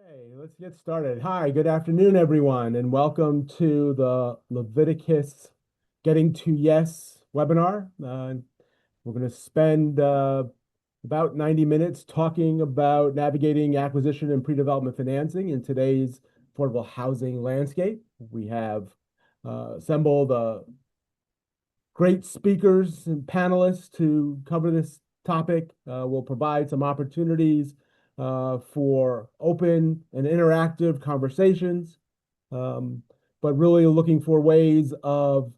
Okay, let's get started. Hi, good afternoon, everyone, and welcome to the Leviticus Getting to Yes webinar. We're going to spend about 90 minutes talking about navigating acquisition and pre-development financing in today's affordable housing landscape. We have assembled great speakers and panelists to cover this topic. We'll provide some opportunities for open and interactive conversations, but really looking for ways of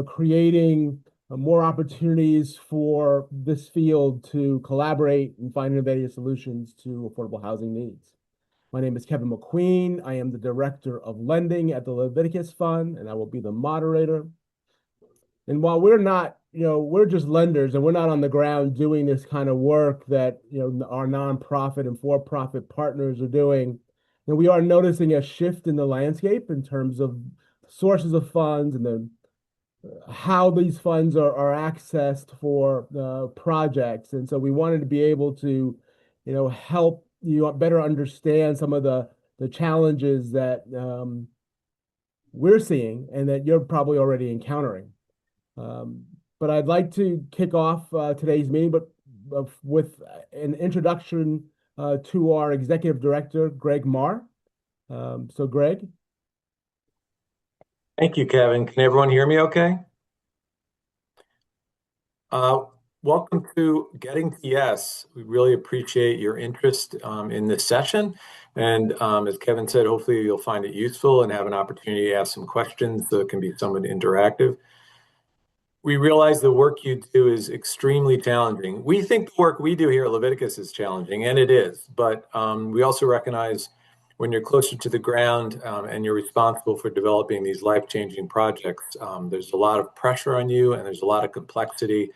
creating more opportunities for this field to collaborate and find innovative solutions to affordable housing needs. My name is Kevin McQueen. I am the Director of Lending at the Leviticus Fund, and I will be the moderator. And while we're not, we're just lenders and we're not on the ground doing this kind of work that, our nonprofit and for-profit partners are doing, and we are noticing a shift in the landscape in terms of sources of funds and how these funds are accessed for projects. And so we wanted to be able to, help you better understand some of the challenges that we're seeing and that you're probably already encountering. But I'd like to kick off today's meeting, with an introduction to our Executive Director, Greg Marr. So Greg. Thank you, Kevin. Can everyone hear me okay? Welcome to Getting to Yes. We really appreciate your interest in this session. And as Kevin said, hopefully you'll find it useful and have an opportunity to ask some questions that can be somewhat interactive. We realize the work you do is extremely challenging. We think the work we do here at Leviticus is challenging, and it is. But we also recognize when you're closer to the ground and you're responsible for developing these life-changing projects, there's a lot of pressure on you and there's a lot of complexity,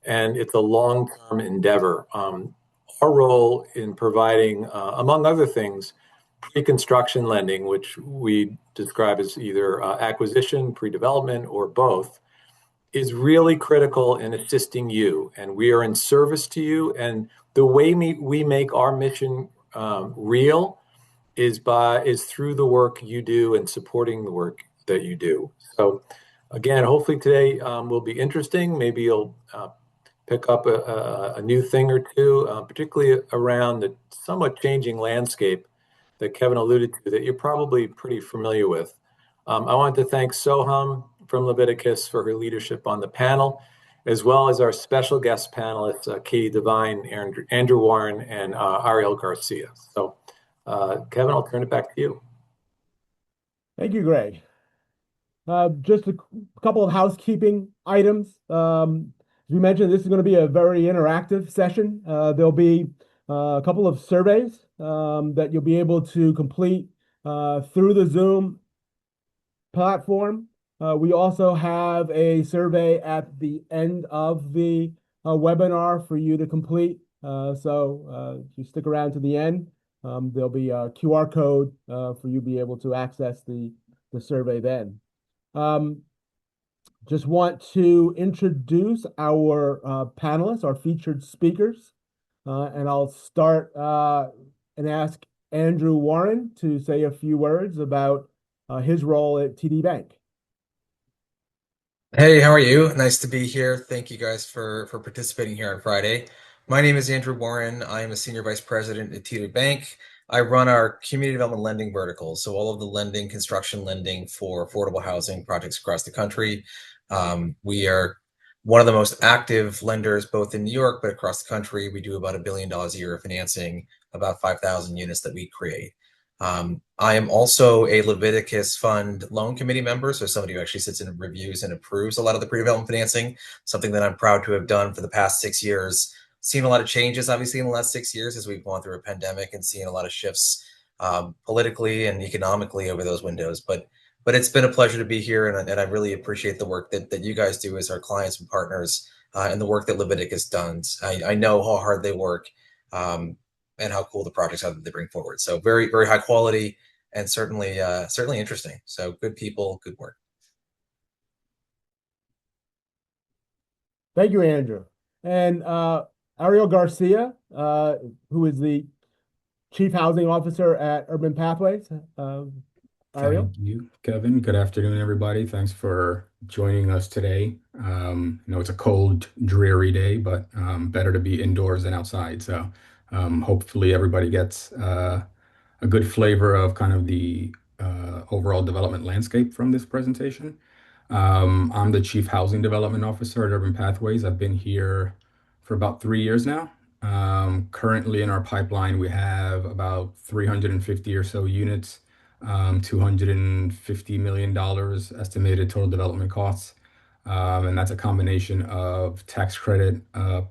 and it's a long-term endeavor. Our role in providing, among other things, pre-construction lending, which we describe as either acquisition, pre-development, or both, is really critical in assisting you, and we are in service to you. And the way we make our mission real is through the work you do and supporting the work that you do. So again, hopefully today will be interesting. Maybe you'll pick up a new thing or two, particularly around the somewhat changing landscape that Kevin alluded to that you're probably pretty familiar with. I want to thank Soham from Leviticus for her leadership on the panel, as well as our special guest panelists, Katie Devine, Andrew Warren, and Ariel Garcia. So Kevin, I'll turn it back to you. Thank you, Greg. Just a couple of housekeeping items. As we mentioned, this is going to be a very interactive session. There'll be a couple of surveys that you'll be able to complete through the Zoom platform. We also have a survey at the end of the webinar for you to complete. So if you stick around to the end, there'll be a QR code for you to be able to access the survey then. Just want to introduce our panelists, our featured speakers, and I'll start and ask Andrew Warren to say a few words about his role at TD Bank. Hey, how are you? Nice to be here. Thank you guys for participating here on Friday. My name is Andrew Warren. I am a Senior Vice President at TD Bank. I run our community development lending vertical, so all of the lending, construction lending for affordable housing projects across the country. We are one of the most active lenders both in New York but across the country. We do about $1 billion a year of financing, about 5,000 units that we create. I am also a Leviticus Fund loan committee member, so somebody who actually sits and reviews and approves a lot of the pre-development financing, something that I'm proud to have done for the past 6 years. Seen a lot of changes, obviously, in the last 6 years as we've gone through a pandemic and seen a lot of shifts politically and economically over those windows. But it's been a pleasure to be here, and I really appreciate the work that you guys do as our clients and partners and the work that Leviticus does. I know how hard they work. And how cool the projects are that they bring forward. So very, very high quality and certainly interesting. So good people, good work. Thank you, Andrew. And Ariel Garcia, who is the Chief Housing Officer at Urban Pathways. Ariel. Thank you, Kevin. Good afternoon, everybody. Thanks for joining us today. It's a cold, dreary day, but better to be indoors than outside. So hopefully everybody gets a good flavor of kind of the overall development landscape from this presentation. I'm the Chief Housing Development Officer at Urban Pathways. I've been here for about 3 years now. Currently in our pipeline, we have about 350 or so units, $250 million estimated total development costs. And that's a combination of tax credit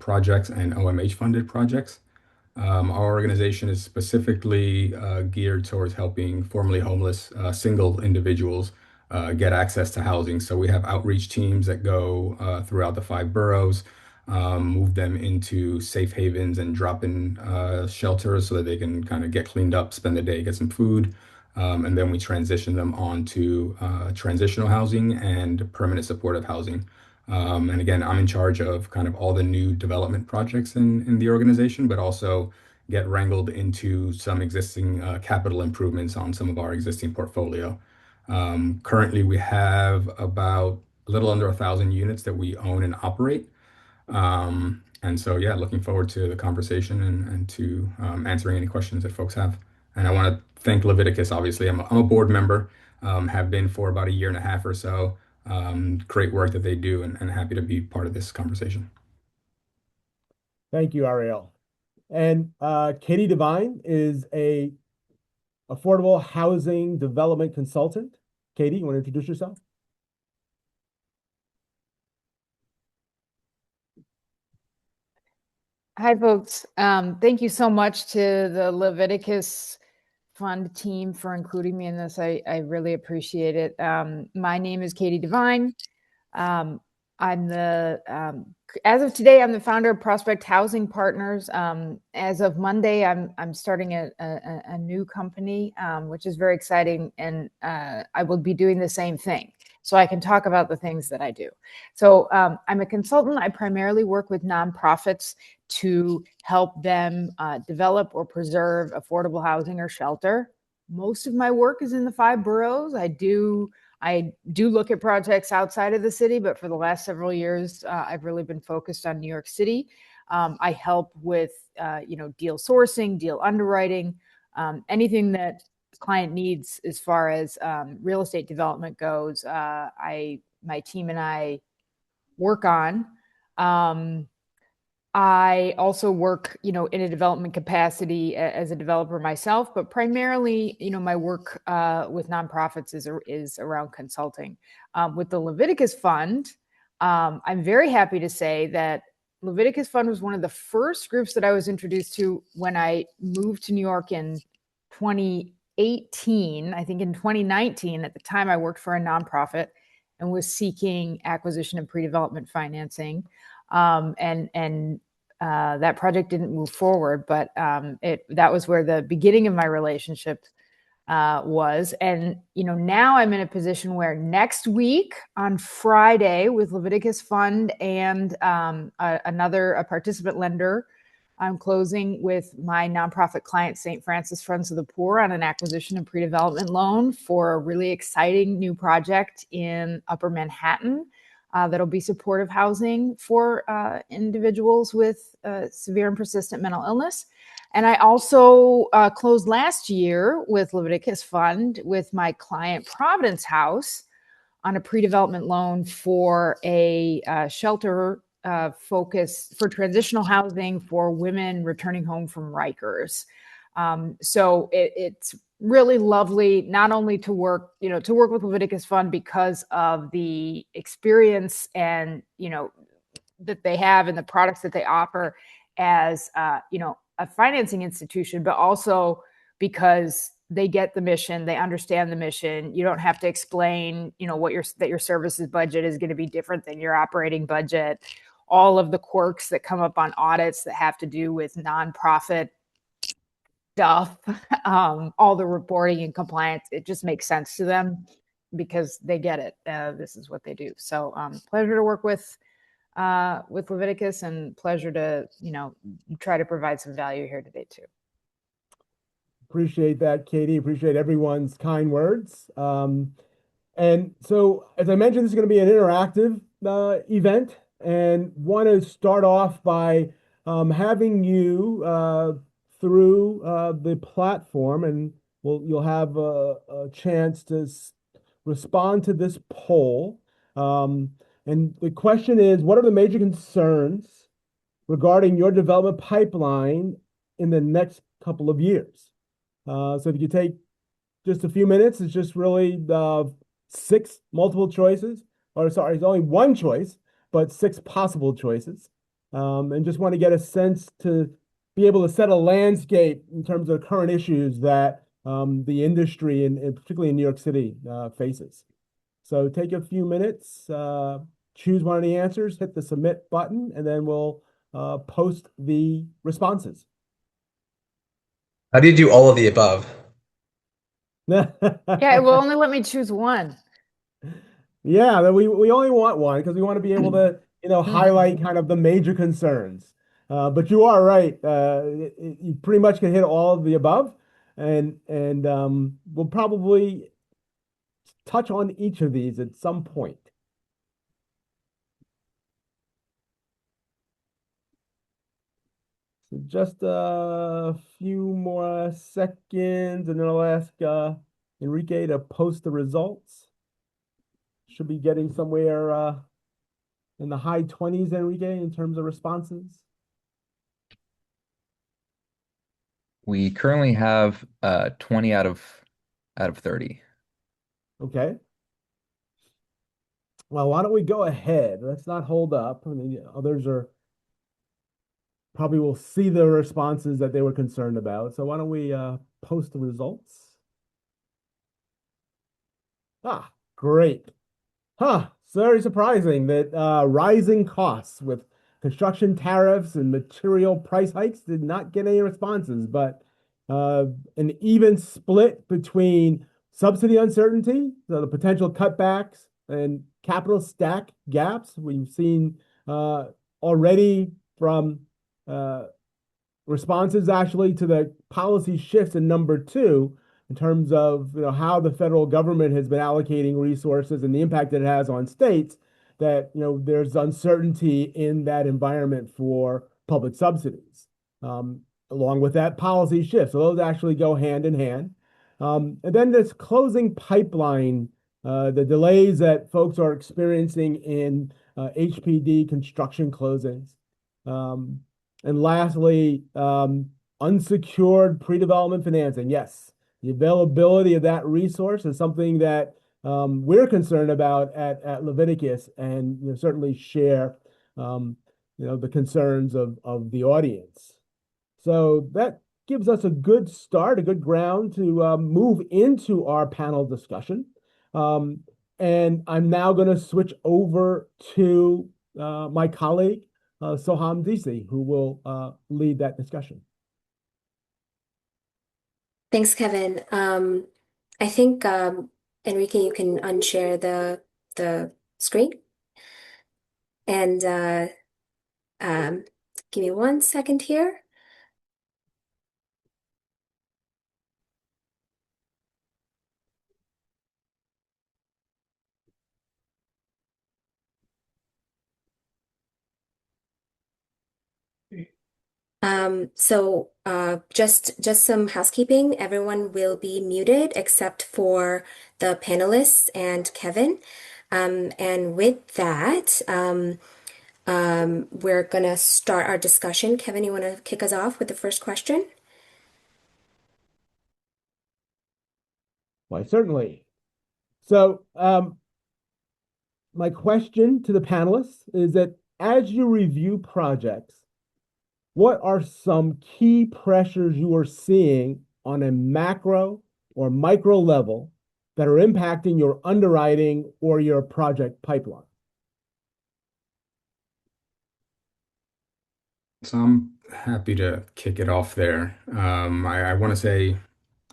projects and OMH funded projects. Our organization is specifically geared towards helping formerly homeless single individuals get access to housing. So we have outreach teams that go throughout the 5 boroughs, move them into safe havens and drop in shelters so that they can kind of get cleaned up, spend the day, get some food. And then we transition them onto transitional housing and permanent supportive housing. And again, I'm in charge of kind of all the new development projects in the organization, but also get wrangled into some existing capital improvements on some of our existing portfolio. Currently, we have about a little under 1,000 units that we own and operate. And so, yeah, looking forward to the conversation and to answering any questions that folks have. And I want to thank Leviticus, obviously. I'm a board member, have been for about a year and a half or so. Great work that they do, and happy to be part of this conversation. Thank you, Ariel. And Katie Devine is a affordable housing development consultant. Katie, you want to introduce yourself? Hi, folks. Thank you so much to the Leviticus Fund team for including me in this. I really appreciate it. My name is Katie Devine. I'm the as of today, I'm the founder of Prospect Housing Partners. As of Monday, I'm starting a new company, which is very exciting, and I will be doing the same thing. So I can talk about the things that I do. So I'm a consultant. I primarily work with nonprofits to help them develop or preserve affordable housing or shelter. Most of my work is in the 5 boroughs. I do look at projects outside of the city, but for the last several years, I've really been focused on New York City. I help with, deal sourcing, deal underwriting, anything that the client needs as far as real estate development goes. My team and I work on. I also work, in a development capacity as a developer myself, but primarily, my work with nonprofits is around consulting. With the Leviticus Fund, I'm very happy to say that Leviticus Fund was one of the first groups that I was introduced to when I moved to New York in 2018. I think in 2019, at the time, I worked for a nonprofit and was seeking acquisition and pre-development financing. That project didn't move forward, but that was where the beginning of my relationship was. And now I'm in a position where next week on Friday with Leviticus Fund and a participant lender, I'm closing with my nonprofit client, St. Francis Friends of the Poor, on an acquisition and pre-development loan for a really exciting new project in Upper Manhattan. That'll be supportive housing for individuals with severe and persistent mental illness. And I also closed last year with Leviticus Fund with my client Providence House on a pre-development loan for a shelter focus for transitional housing for women returning home from Rikers. So it's really lovely not only to work with Leviticus Fund because of the experience and that they have and the products that they offer as a financing institution, but also because they get the mission, they understand the mission. You don't have to explain that your services budget is going to be different than your operating budget. All of the quirks that come up on audits that have to do with nonprofit stuff, all the reporting and compliance, it just makes sense to them because they get it. This is what they do. So pleasure to work with Leviticus, and pleasure to try to provide some value here today too. Appreciate that, Katie. Appreciate everyone's kind words. And so, as I mentioned, this is going to be an interactive event, and want to start off by having you through the platform, and you'll have a chance to respond to this poll. And the question is, what are the major concerns regarding your development pipeline in the next couple of years? So if you take just a few minutes, it's just really six multiple choices, or sorry, it's only one choice, but six possible choices. And just want to get a sense to be able to set a landscape in terms of current issues that the industry, and particularly in New York City, faces. So take a few minutes, choose one of the answers, hit the submit button, and then we'll post the responses. How do you do all of the above? Yeah, it will only let me choose one. Yeah, we only want one because we want to be able to, highlight kind of the major concerns. But you are right. You pretty much can hit all of the above, and we'll probably touch on each of these at some point. So just a few more seconds, and then I'll ask Enrique to post the results. Should be getting somewhere in the high 20s, Enrique, in terms of responses. We currently have 20 out of 30. Okay. Well, why don't we go ahead? Let's not hold up. I mean, others are probably will see the responses that they were concerned about. So why don't we post the results? Ah, great. Huh. It's very surprising that rising costs with construction tariffs and material price hikes did not get any responses, but an even split between subsidy uncertainty, so the potential cutbacks, and capital stack gaps. We've seen already from responses actually to the policy shifts in number two, in terms of how the federal government has been allocating resources and the impact that it has on states, that there's uncertainty in that environment for public subsidies. Along with that policy shift. So those actually go hand in hand. And then this closing pipeline, the delays that folks are experiencing in HPD construction closings. And lastly, unsecured pre-development financing. Yes, the availability of that resource is something that we're concerned about at Leviticus, and certainly share the concerns of the audience. So that gives us a good start, a good ground to move into our panel discussion. And I'm now going to switch over to my colleague, Soham Disi, who will lead that discussion. Thanks, Kevin. I think Enrique, you can unshare the screen, and give me 1 second here. So just some housekeeping. Everyone will be muted except for the panelists and Kevin. And with that, we're gonna start our discussion. Kevin, you want to kick us off with the first question? Why, certainly. So my question to the panelists is that as you review projects, what are some key pressures you are seeing on a macro or micro level that are impacting your underwriting or your project pipeline? So I'm happy to kick it off there. I want to say,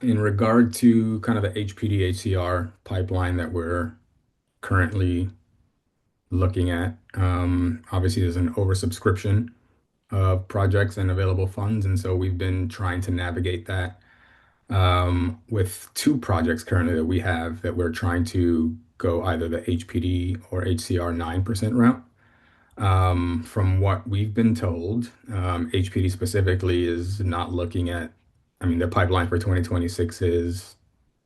in regard to kind of the HPD HCR pipeline that we're currently looking at, obviously there's an oversubscription of projects and available funds, and so we've been trying to navigate that with two projects currently that we have that we're trying to go either the HPD or HCR 9% route. From what we've been told, HPD specifically is not looking at, I mean, the pipeline for 2026 is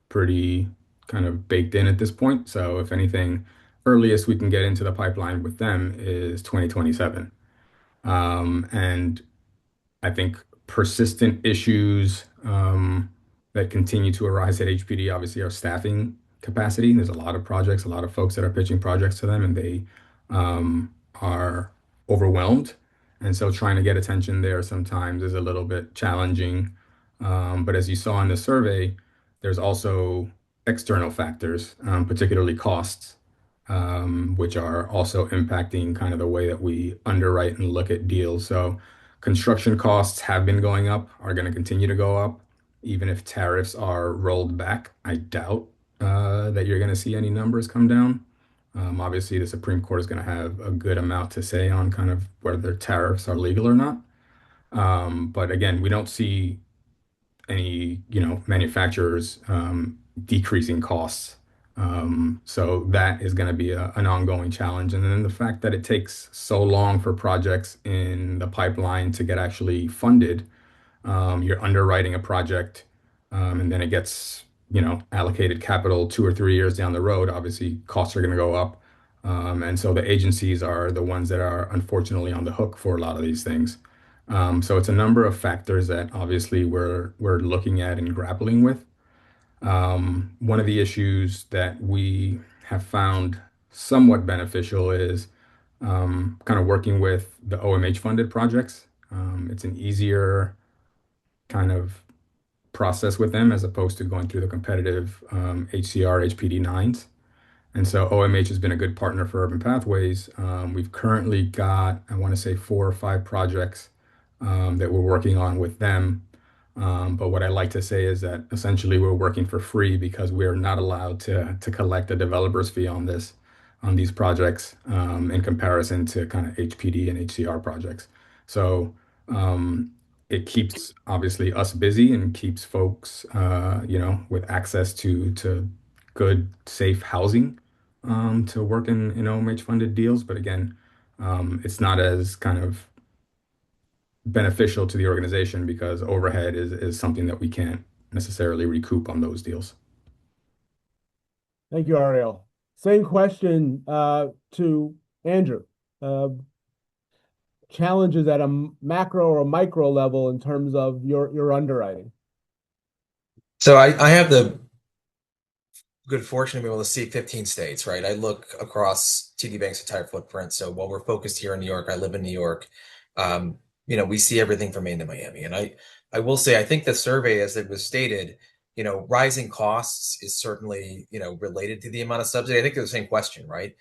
pretty kind of baked in at this point. So if anything, earliest we can get into the pipeline with them is 2027. And I think persistent issues that continue to arise at HPD obviously are staffing capacity. There's a lot of projects, a lot of folks that are pitching projects to them, and they are overwhelmed. And so trying to get attention there sometimes is a little bit challenging. But as you saw in the survey, there's also external factors, particularly costs, which are also impacting kind of the way that we underwrite and look at deals. So construction costs have been going up, are going to continue to go up, even if tariffs are rolled back. I doubt that you're going to see any numbers come down. Obviously, the Supreme Court is going to have a good amount to say on kind of whether tariffs are legal or not. But again, we don't see any, manufacturers decreasing costs. So that is going to be an ongoing challenge. And then the fact that it takes so long for projects in the pipeline to get actually funded, you're underwriting a project, and then it gets, allocated capital 2 or 3 years down the road. Obviously, costs are going to go up. And so the agencies are the ones that are unfortunately on the hook for a lot of these things. So it's a number of factors that obviously we're looking at and grappling with. One of the issues that we have found somewhat beneficial is kind of working with the OMH funded projects. It's an easier kind of process with them as opposed to going through the competitive HCR, HPD 9s. And so OMH has been a good partner for Urban Pathways. We've currently got, I want to say, 4 or 5 projects that we're working on with them. But what I like to say is that essentially we're working for free because we're not allowed to collect a developer's fee on these projects in comparison to kind of HPD and HCR projects. So it keeps obviously us busy and keeps folks with access to good, safe housing to work in OMH funded deals. But again, it's not as kind of beneficial to the organization because overhead is something that we can't necessarily recoup on those deals. Thank you, Ariel. Same question to Andrew. Challenges at a macro or a micro level in terms of your underwriting. So I have the good fortune to be able to see 15 states, right? I look across TD Bank's entire footprint. So while we're focused here in New York, I live in New York. We see everything from Maine to Miami. And I will say, I think the survey, as it was stated, rising costs is certainly, related to the amount of subsidy. I think they're the same question, right?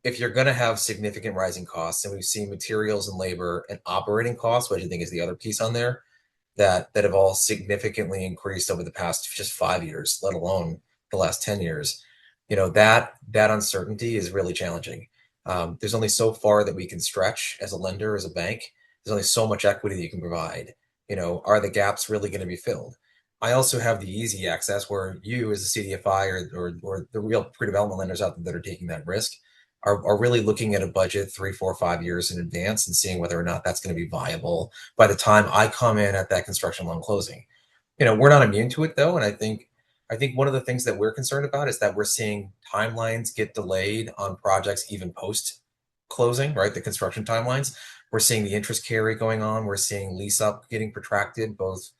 If you're going to have significant rising costs, and we've seen materials and labor and operating costs, which I think is the other piece on there, that have all significantly increased over the past just 5 years, let alone the last 10 years, that uncertainty is really challenging. There's only so far that we can stretch as a lender, as a bank. There's only so much equity that you can provide. Are the gaps really going to be filled? I also have the easy access where you as a CDFI or the real pre-development lenders out there that are taking that risk are really looking at a budget 3, 4, 5 years in advance and seeing whether or not that's going to be viable by the time I come in at that construction loan closing. We're not immune to it though. And I think one of the things that we're concerned about is that we're seeing timelines get delayed on projects even post closing, right? The construction timelines. We're seeing the interest carry going on. We're seeing lease up getting protracted, both,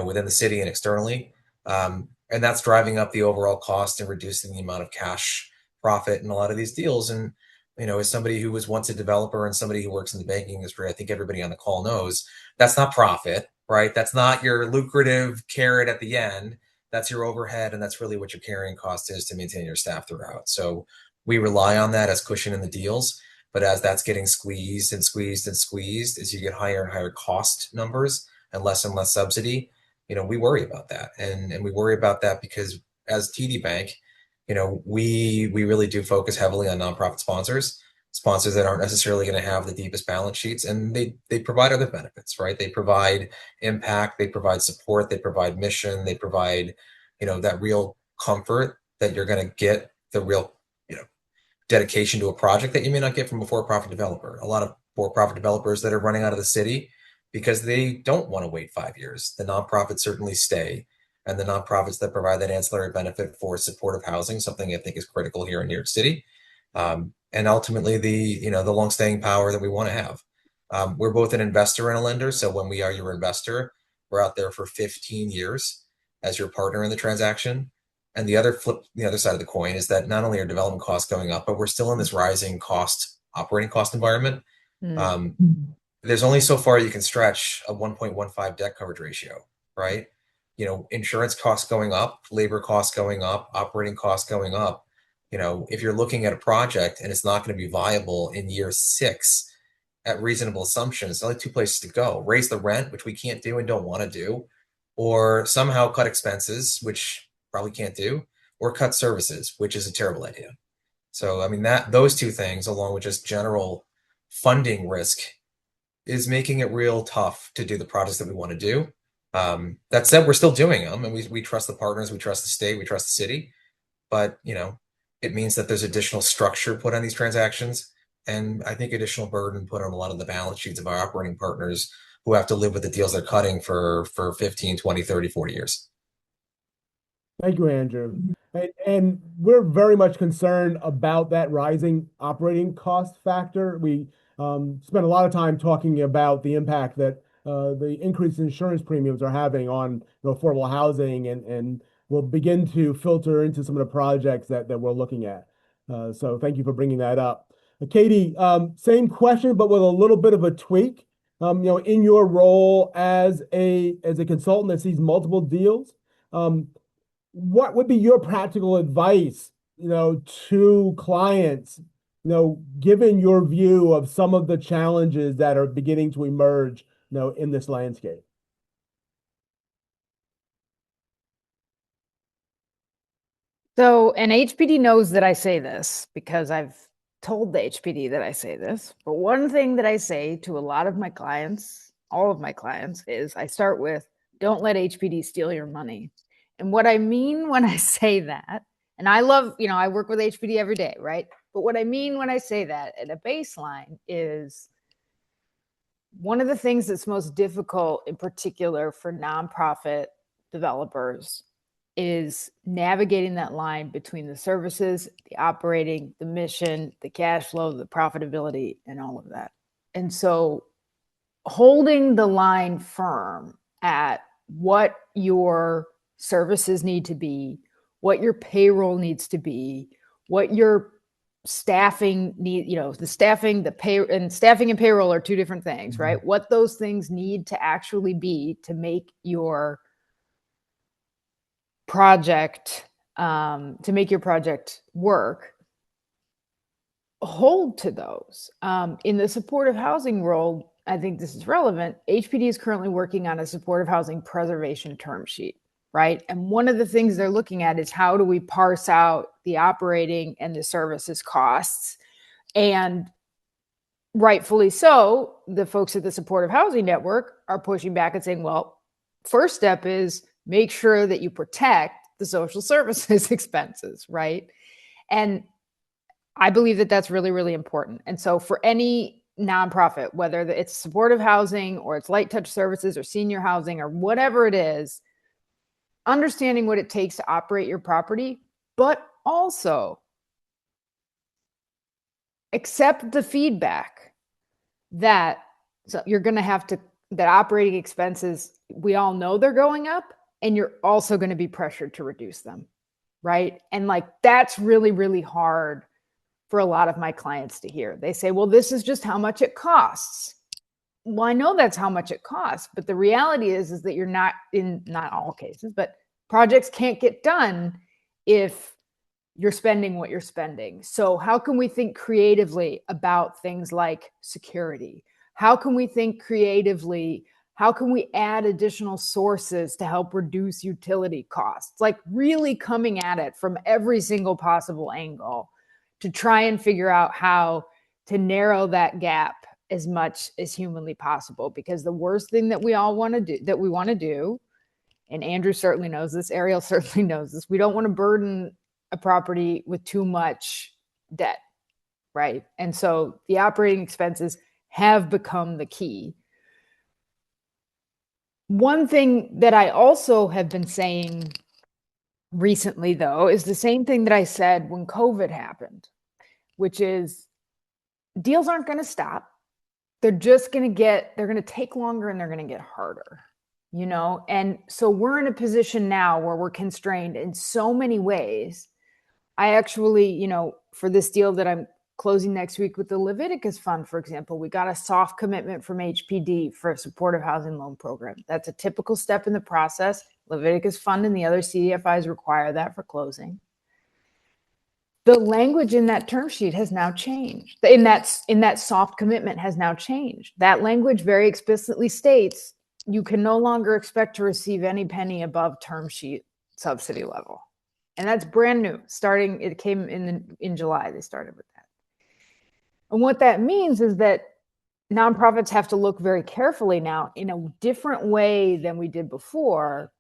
within the city and externally. And that's driving up the overall cost and reducing the amount of cash profit in a lot of these deals. And, as somebody who was once a developer and somebody who works in the banking industry, I think everybody on the call knows that's not profit, right? That's not your lucrative carrot at the end. That's your overhead. And that's really what your carrying cost is to maintain your staff throughout. So we rely on that as cushion in the deals. But as that's getting squeezed and squeezed and squeezed, as you get higher and higher cost numbers and less subsidy, we worry about that. And we worry about that because as TD Bank, we really do focus heavily on nonprofit sponsors. sponsors that aren't necessarily going to have the deepest balance sheets, and they provide other benefits, right? They provide impact, they provide support, they provide mission, they provide, that real comfort that you're going to get the real, dedication to a project that you may not get from a for-profit developer. A lot of for-profit developers that are running out of the city because they don't want to wait 5 years. The nonprofits certainly stay, and the nonprofits that provide that ancillary benefit for supportive housing, something I think is critical here in New York City, and ultimately the long staying power that we want to have. We're both an investor and a lender, so when we are your investor, we're out there for 15 years as your partner in the transaction. And the other side of the coin is that not only are development costs going up, but we're still in this rising operating cost environment. There's only so far you can stretch a 1.15 debt coverage ratio, right? Insurance costs going up, labor costs going up, operating costs going up. If you're looking at a project and it's not going to be viable in year 6 at reasonable assumptions, there's only 2 places to go: raise the rent, which we can't do and don't want to do, or somehow cut expenses, which probably can't do, or cut services, which is a terrible idea. So, I mean, those 2 things, along with just general funding risk, is making it real tough to do the projects that we want to do. That said, we're still doing them, and we trust the partners, we trust the state, we trust the city. But, it means that there's additional structure put on these transactions, and I think additional burden put on a lot of the balance sheets of our operating partners who have to live with the deals they're cutting for 15, 20, 30, 40 years. Thank you, Andrew. And we're very much concerned about that rising operating cost factor. We spent a lot of time talking about the impact that the increased insurance premiums are having on affordable housing, and will begin to filter into some of the projects that we're looking at. So thank you for bringing that up. Katie, same question, but with a little bit of a tweak. In your role as a consultant that sees multiple deals, what would be your practical advice, to clients, given your view of some of the challenges that are beginning to emerge, in this landscape? So, and HPD knows that I say this because I've told the HPD that I say this. But one thing that I say to a lot of my clients, all of my clients, is I start with, don't let HPD steal your money. And what I mean when I say that, and I love, I work with HPD every day, right? But what I mean when I say that at a baseline is one of the things that's most difficult, in particular for nonprofit developers, is navigating that line between the services, the operating, the mission, the cash flow, the profitability, and all of that. And so holding the line firm at what your services need to be, what your payroll needs to be, what your staffing need, the staffing, staffing and payroll are 2 different things, right? What those things need to actually be to make your project work, hold to those. In the supportive housing world, I think this is relevant. HPD is currently working on a supportive housing preservation term sheet, right? And one of the things they're looking at is how do we parse out the operating and the services costs? And rightfully so, the folks at the Supportive Housing Network are pushing back and saying, well, first step is make sure that you protect the social services expenses, right? And I believe that that's really, really important. And so for any nonprofit, whether it's supportive housing or it's light touch services or senior housing or whatever it is, understanding what it takes to operate your property, but also accept the feedback that you're going to have to, that operating expenses, we all know they're going up, and you're also going to be pressured to reduce them, right? And that's really, really hard for a lot of my clients to hear. They say, well, this is just how much it costs. Well, I know that's how much it costs, but the reality is that you're not, in not all cases, but projects can't get done if you're spending what you're spending. So how can we think creatively about things like security? How can we think creatively? How can we add additional sources to help reduce utility costs? Really coming at it from every single possible angle to try and figure out how to narrow that gap as much as humanly possible, because the worst thing that we all want to do, that we want to do, and Andrew certainly knows this, Ariel certainly knows this, we don't want to burden a property with too much debt, right? And so the operating expenses have become the key. One thing that I also have been saying recently, though, is the same thing that I said when COVID happened, which is deals aren't going to stop. They're just going to they're going to take longer and they're going to get harder, you know? And so we're in a position now where we're constrained in so many ways. I actually, you know, for this deal that I'm closing next week with the Leviticus Fund, for example, we got a soft commitment from HPD for a supportive housing loan program. That's a typical step in the process. Leviticus Fund and the other CDFIs require that for closing. The language in that term sheet has now changed. In that soft commitment has now changed. That language very explicitly states you can no longer expect to receive any penny above term sheet subsidy level. And that's brand new. It came in July, they started with that. And what that means is that nonprofits have to look very carefully now in a different way than we did before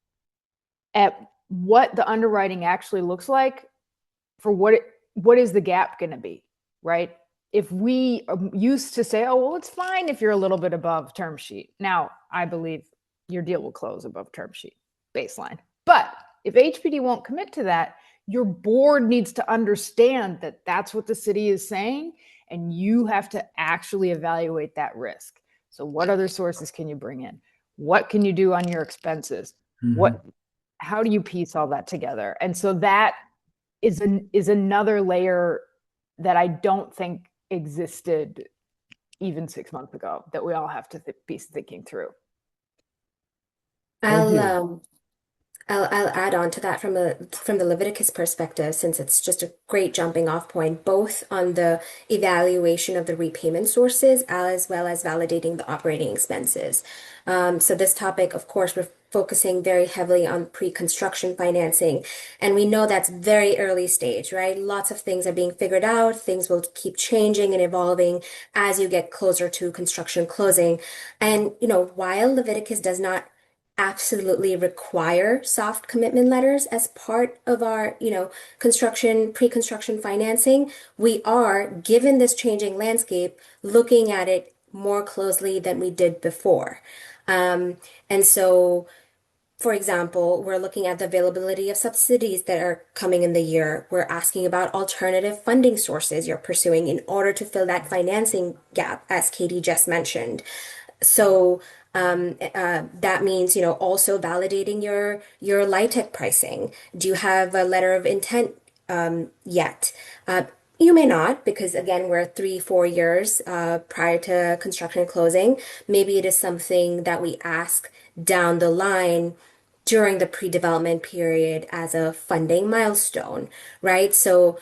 at what the underwriting actually looks like for what is the gap going to be, right? If we used to say, oh, well, it's fine if you're a little bit above term sheet. Now, I believe your deal will close above term sheet baseline. But if HPD won't commit to that, your board needs to understand that that's what the city is saying, and you have to actually evaluate that risk. So what other sources can you bring in? What can you do on your expenses? How do you piece all that together? And so that is another layer that I don't think existed even 6 months ago that we all have to be thinking through. I'll add on to that from the Leviticus perspective, since it's just a great jumping off point, both on the evaluation of the repayment sources as well as validating the operating expenses. So this topic, of course, we're focusing very heavily on pre-construction financing, and we know that's very early stage, right? Lots of things are being figured out. Things will keep changing and evolving as you get closer to construction closing. And, you know, while Leviticus does not absolutely require soft commitment letters as part of our, you know, pre-construction financing, we are, given this changing landscape, looking at it more closely than we did before. And so, for example, we're looking at the availability of subsidies that are coming in the year. We're asking about alternative funding sources you're pursuing in order to fill that financing gap, as Katie just mentioned. So that means, you know, also validating your LIHTC pricing. Do you have a letter of intent yet? You may not, because again, we're 3-4 years prior to construction closing. Maybe it is something that we ask down the line during the pre-development period as a funding milestone, right? So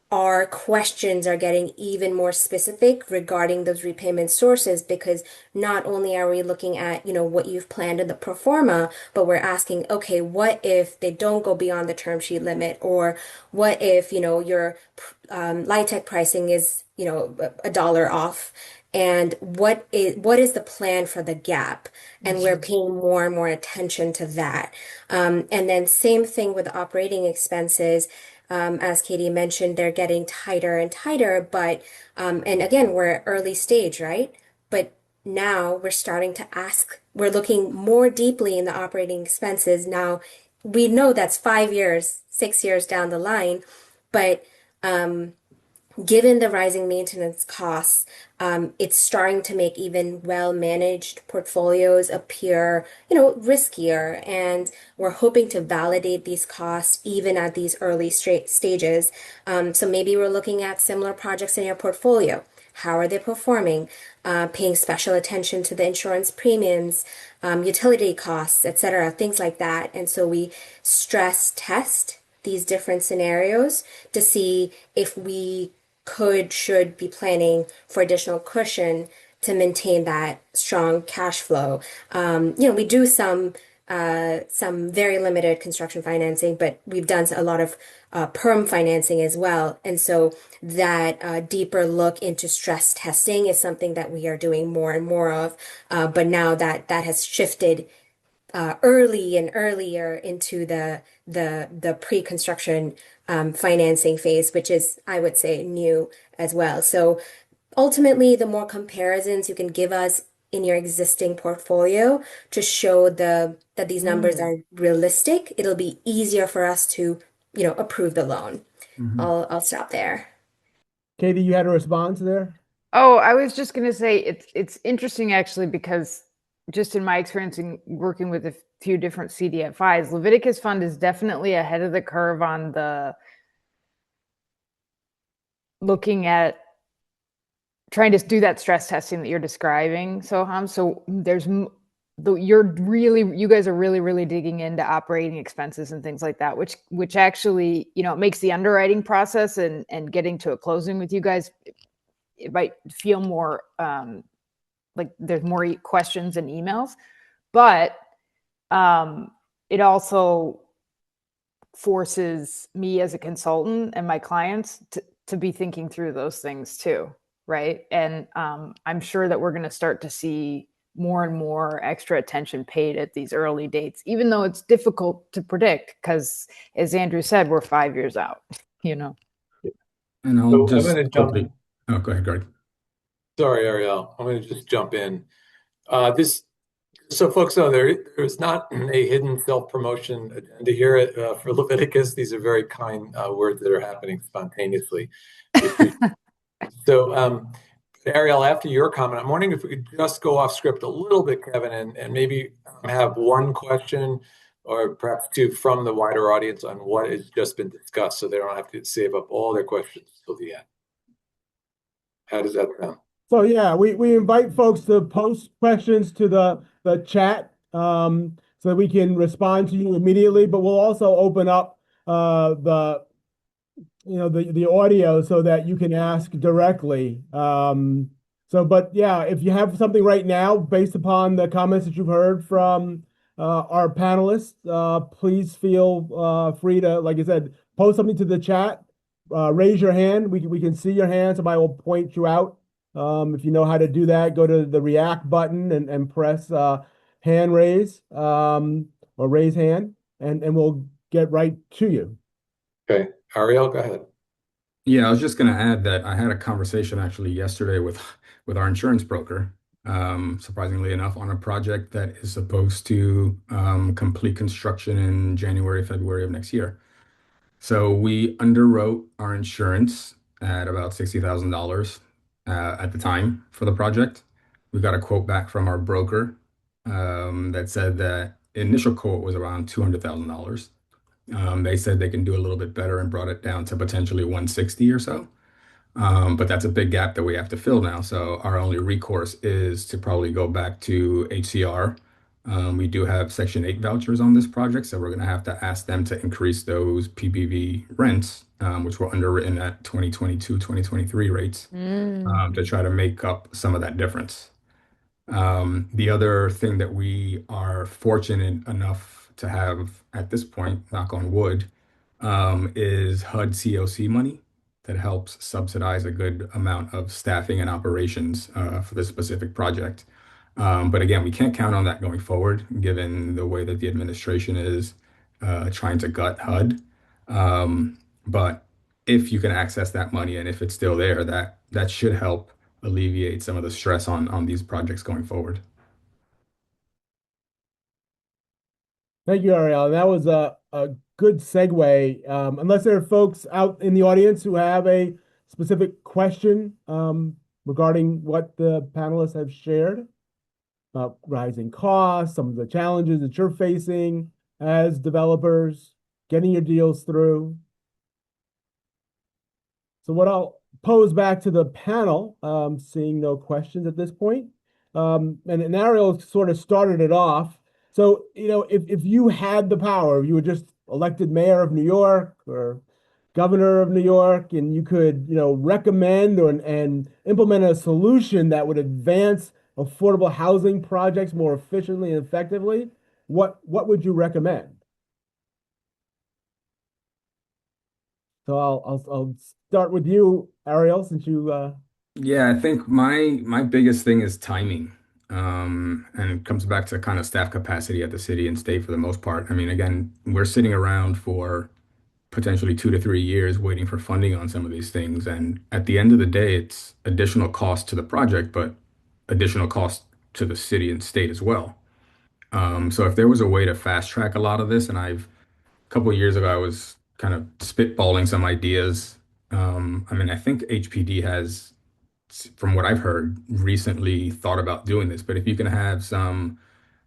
our questions are getting even more specific regarding those repayment sources, because not only are we looking at, you know, what you've planned in the pro forma, but we're asking, okay, what if they don't go beyond the term sheet limit? Or what if, you know, your LIHTC pricing is, you know, $1 off? And what is the plan for the gap? And we're paying more and more attention to that. And then same thing with operating expenses. As Katie mentioned, they're getting tighter and tighter, but, and again, we're early stage, right? But now we're starting to we're looking more deeply in the operating expenses. Now, we know that's 5 years, 6 years down the line, but given the rising maintenance costs, it's starting to make even well-managed portfolios appear, you know, riskier. And we're hoping to validate these costs even at these early stages. So maybe we're looking at similar projects in your portfolio. How are they performing? Paying special attention to the insurance premiums, utility costs, etc., things like that. And so we stress test these different scenarios to see if we should be planning for additional cushion to maintain that strong cash flow. You know, we do some some very limited construction financing, but we've done a lot of perm financing as well. And so that deeper look into stress testing is something that we are doing more and more of. But now that has shifted early and earlier into the pre-construction financing phase, which is, I would say, new as well. So ultimately, the more comparisons you can give us in your existing portfolio to show that these numbers are realistic, it'll be easier for us to, approve the loan. I'll stop there. Katie, you had a response there? Oh, I was just going to say it's interesting actually, because just in my experience in working with a few different CDFIs, Leviticus Fund is definitely ahead of the curve on the looking at trying to do that stress testing that you're describing, Soham. So you guys are really digging into operating expenses and things like that, which actually, it makes the underwriting process and getting to a closing with you guys, it might feel more like there's more questions and emails, but it also forces me as a consultant and my clients to be thinking through those things too, right? And I'm sure that we're going to start to see more and more extra attention paid at these early dates, even though it's difficult to predict because, as Andrew said, we're 5 years out, And I'll So I'm just going to jump. quickly. Oh, go ahead, Greg. Sorry, Ariel. I'm going to just jump in. So folks know there's not a hidden self-promotion agenda here for Leviticus. These are very kind words that are happening spontaneously. So, Ariel, after your comment, I'm wondering if we could just go off script a little bit, Kevin, and maybe have one question or perhaps two from the wider audience on what has just been discussed, so they don't have to save up all their questions till the end. How does that sound? So yeah, we invite folks to post questions to the chat so that we can respond to you immediately, but we'll also open up the audio so that you can ask directly. But yeah, if you have something right now based upon the comments that you've heard from our panelists, please feel free to, like I said, post something to the chat, raise your hand. We can see your hand. Somebody will point you out. If you know how to do that, go to the react button and press hand raise or raise hand, and we'll get right to you. Okay, Ariel, go ahead. Yeah, I was just going to add that I had a conversation actually yesterday with our insurance broker, surprisingly enough, on a project that is supposed to complete construction in January, February of next year. So we underwrote our insurance at about $60,000 at the time for the project. We got a quote back from our broker that said that initial quote was around $200,000. They said they can do a little bit better and brought it down to potentially 160 or so. But that's a big gap that we have to fill now. So our only recourse is to probably go back to HCR. We do have Section 8 vouchers on this project, so we're going to have to ask them to increase those PBV rents, which were underwritten at 2022, 2023 rates, to try to make up some of that difference. The other thing that we are fortunate enough to have at this point, knock on wood, is HUD COC money that helps subsidize a good amount of staffing and operations for this specific project. But again, we can't count on that going forward, given the way that the administration is trying to gut HUD. But if you can access that money and if it's still there, that should help alleviate some of the stress on these projects going forward. Thank you, Ariel. That was a good segue. Unless there are folks out in the audience who have a specific question regarding what the panelists have shared about rising costs, some of the challenges that you're facing as developers, getting your deals through. So what I'll pose back to the panel, seeing no questions at this point, and Ariel sort of started it off. So, if you had the power, if you were just elected mayor of New York or governor of New York, and you could, recommend and implement a solution that would advance affordable housing projects more efficiently and effectively, what would you recommend? So I'll start with you, Ariel, since you Yeah, I think my biggest thing is timing. And it comes back to kind of staff capacity at the city and state for the most part. I mean, again, we're sitting around for potentially 2 to 3 years waiting for funding on some of these things. And at the end of the day, it's additional cost to the project, but additional cost to the city and state as well. So if there was a way to fast track a lot of this, and a couple of years ago, I was kind of spitballing some ideas. I mean, I think HPD has, from what I've heard, recently thought about doing this. But if you can have some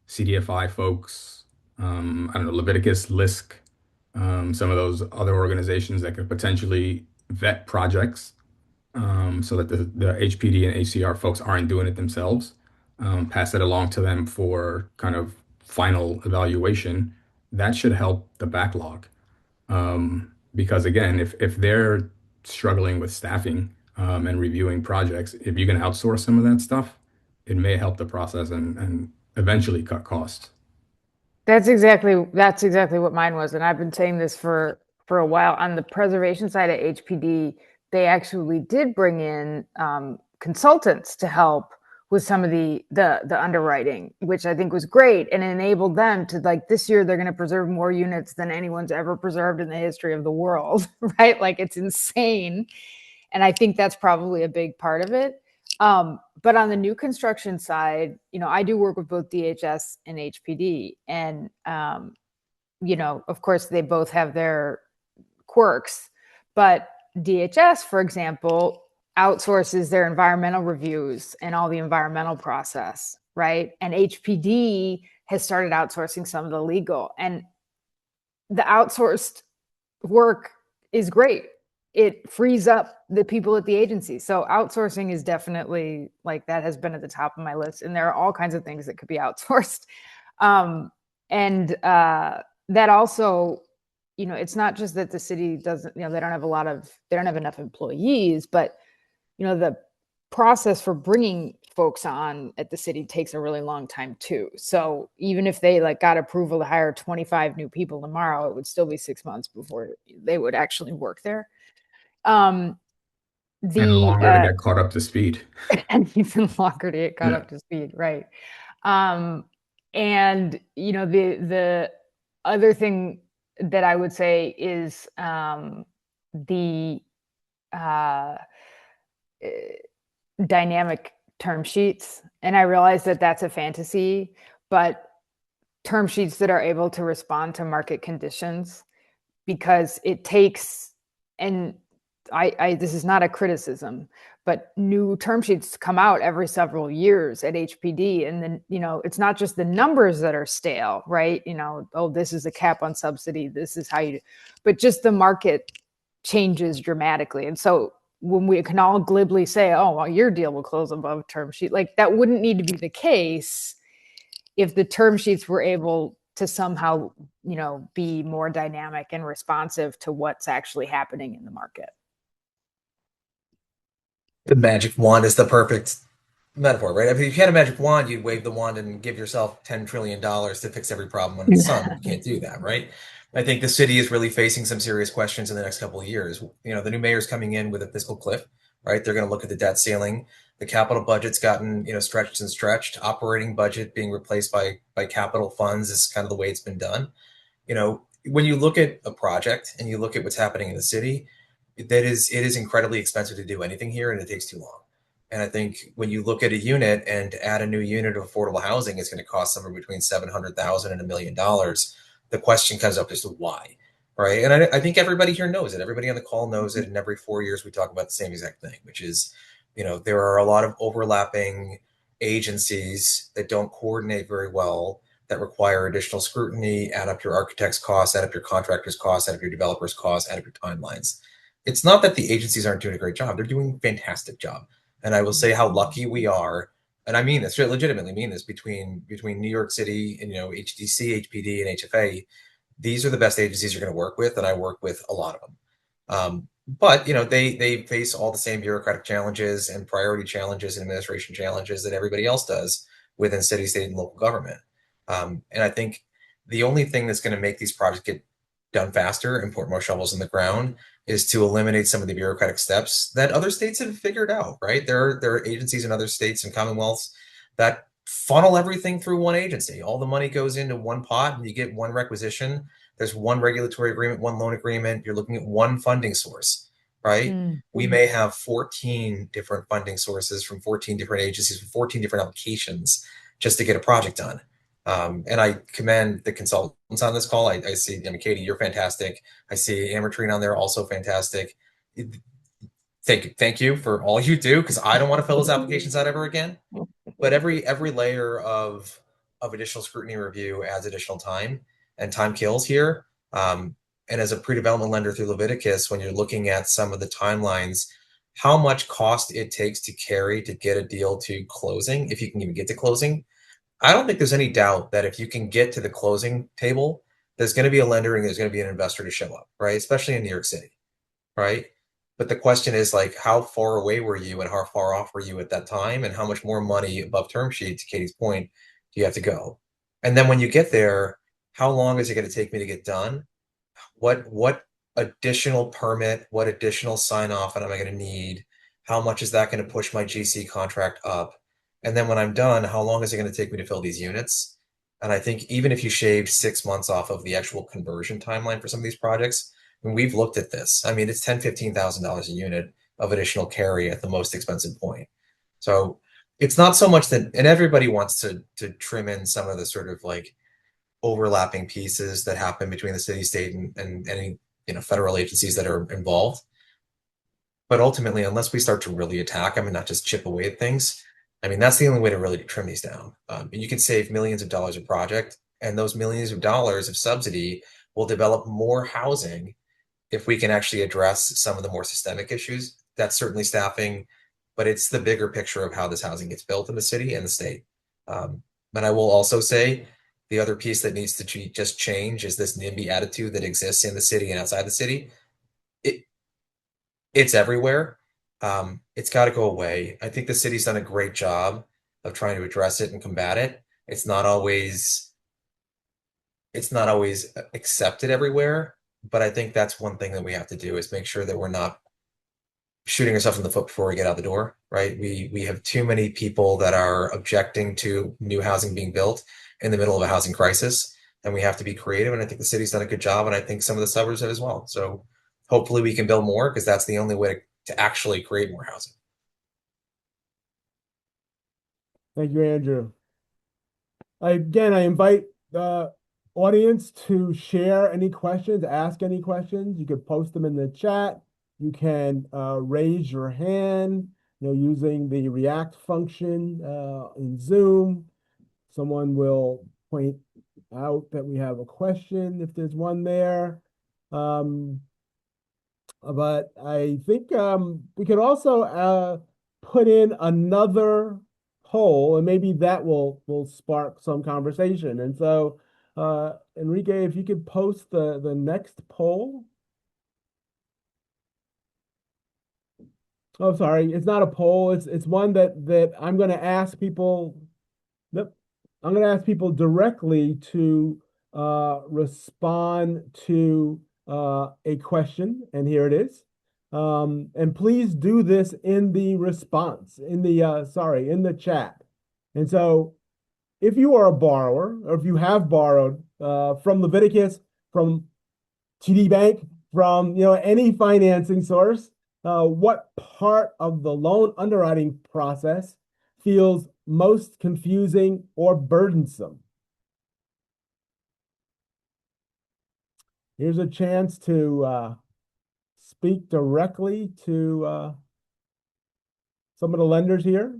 CDFI folks, I don't know, Leviticus, LISC, some of those other organizations that could potentially vet projects, so that the HPD and HCR folks aren't doing it themselves, pass it along to them for kind of final evaluation. That should help the backlog. Because again, if they're struggling with staffing, and reviewing projects, if you can outsource some of that stuff, it may help the process and eventually cut costs. That's exactly what mine was, and I've been saying this for a while. On the preservation side at HPD, they actually did bring in consultants to help with some of the underwriting, which I think was great, and enabled them to, like, this year they're going to preserve more units than anyone's ever preserved in the history of the world, right? Like, it's insane, and I think that's probably a big part of it. But on the new construction side, I do work with both DHS and HPD, and of course, they both have their quirks. But DHS, for example, outsources their environmental reviews and all the environmental process, right? And HPD has started outsourcing some of the legal, and the outsourced work is great. It frees up the people at the agency. So outsourcing is definitely, like, that has been at the top of my list. And there are all kinds of things that could be outsourced. And that also, it's not just that the city doesn't, they don't have enough employees, but, the process for bringing folks on at the city takes a really long time too. So even if they got approval to hire 25 new people tomorrow, it would still be 6 months before they would actually work there. And longer to get caught up to speed. And even longer to get caught up to speed, right? And the other thing that I would say is the dynamic term sheets. And I realize that that's a fantasy, but term sheets that are able to respond to market conditions, because it takes, and this is not a criticism, but new term sheets come out every several years at HPD. And then, it's not just the numbers that are stale, right? This is a cap on subsidy. This is how you, but just the market changes dramatically. And so when we can all glibly say, oh, well, your deal will close above term sheet, like, that wouldn't need to be the case if the term sheets were able to somehow, be more dynamic and responsive to what's actually happening in the market. The magic wand is the perfect metaphor, right? I mean, if you had a magic wand, you'd wave the wand and give yourself $10 trillion to fix every problem under the sun. You can't do that, right? I think the city is really facing some serious questions in the next couple of years. The new mayor's coming in with a fiscal cliff, right? They're going to look at the debt ceiling. The capital budget's gotten, stretched and stretched. Operating budget being replaced by capital funds is kind of the way it's been done. When you look at a project and you look at what's happening in the city, it is incredibly expensive to do anything here, and it takes too long. And I think when you look at a unit and add a new unit of affordable housing, it's going to cost somewhere between $700,000 and $1 million. The question comes up as to why, right? And I think everybody here knows it. Everybody on the call knows it. And every 4 years we talk about the same exact thing, which is, there are a lot of overlapping agencies that don't coordinate very well, that require additional scrutiny, add up your architect's costs, add up your contractor's costs, add up your developer's costs, add up your timelines. It's not that the agencies aren't doing a great job. They're doing a fantastic job. And I will say how lucky we are, and I mean this, I legitimately mean this, between New York City and, HDC, HPD, and HFA. These are the best agencies you're going to work with, and I work with a lot of them. But, they face all the same bureaucratic challenges and priority challenges and administration challenges that everybody else does within city, state, and local government. And I think the only thing that's going to make these projects get done faster and put more shovels in the ground is to eliminate some of the bureaucratic steps that other states have figured out, right? There are agencies in other states and commonwealths that funnel everything through one agency. All the money goes into one pot and you get one requisition. There's one regulatory agreement, one loan agreement. You're looking at one funding source, right? We may have 14 different funding sources from 14 different agencies, from 14 different applications just to get a project done. And I commend the consultants on this call. I see, Katie, you're fantastic. I see Amatrine on there, also fantastic. Thank you for all you do, because I don't want to fill those applications out ever again. But every layer of additional scrutiny review adds additional time, and time kills here. And as a pre-development lender through Leviticus, when you're looking at some of the timelines, how much cost it takes to carry to get a deal to closing, if you can even get to closing, I don't think there's any doubt that if you can get to the closing table, there's going to be a lender and there's going to be an investor to show up, right? Especially in New York City, right? But the question is, like, how far away were you and how far off were you at that time, and how much more money above term sheet, to Katie's point, do you have to go? And then when you get there, how long is it going to take me to get done? What additional permit, what additional sign off am I going to need? How much is that going to push my GC contract up? And then when I'm done, how long is it going to take me to fill these units? And I think even if you shaved 6 months off of the actual conversion timeline for some of these projects, and we've looked at this, I mean, it's $10,000, $15,000 a unit of additional carry at the most expensive point. So it's not so much that, and everybody wants to trim in some of the sort of like overlapping pieces that happen between the city, state, and any federal agencies that are involved. But ultimately, unless we start to really attack them and not just chip away at things, I mean, that's the only way to really trim these down. And you can save millions of dollars a project, and those millions of dollars of subsidy will develop more housing if we can actually address some of the more systemic issues. That's certainly staffing, but it's the bigger picture of how this housing gets built in the city and the state. And I will also say the other piece that needs to just change is this NIMBY attitude that exists in the city and outside the city. It's everywhere. It's got to go away. I think the city's done a great job of trying to address it and combat it. It's not always accepted everywhere, but I think that's one thing that we have to do, is make sure that we're not shooting ourselves in the foot before we get out the door, right? We have too many people that are objecting to new housing being built in the middle of a housing crisis, and we have to be creative. And I think the city's done a good job, and I think some of the suburbs have as well. So hopefully we can build more, because that's the only way to actually create more housing. Thank you, Andrew. Again, I invite the audience to share any questions, ask any questions. You could post them in the chat. You can raise your hand, using the react function in Zoom. Someone will point out that we have a question if there's one there. But I think we could also put in another poll, and maybe that will spark some conversation. And so, Enrique, if you could post the next poll. Oh, sorry, it's not a poll. It's one that I'm going to ask people. Yep, I'm going to ask people directly to respond to a question, and here it is. And please do this in the response, in the chat. And so if you are a borrower, or if you have borrowed from Leviticus, from TD Bank, from any financing source, what part of the loan underwriting process feels most confusing or burdensome? Here's a chance to speak directly to some of the lenders here.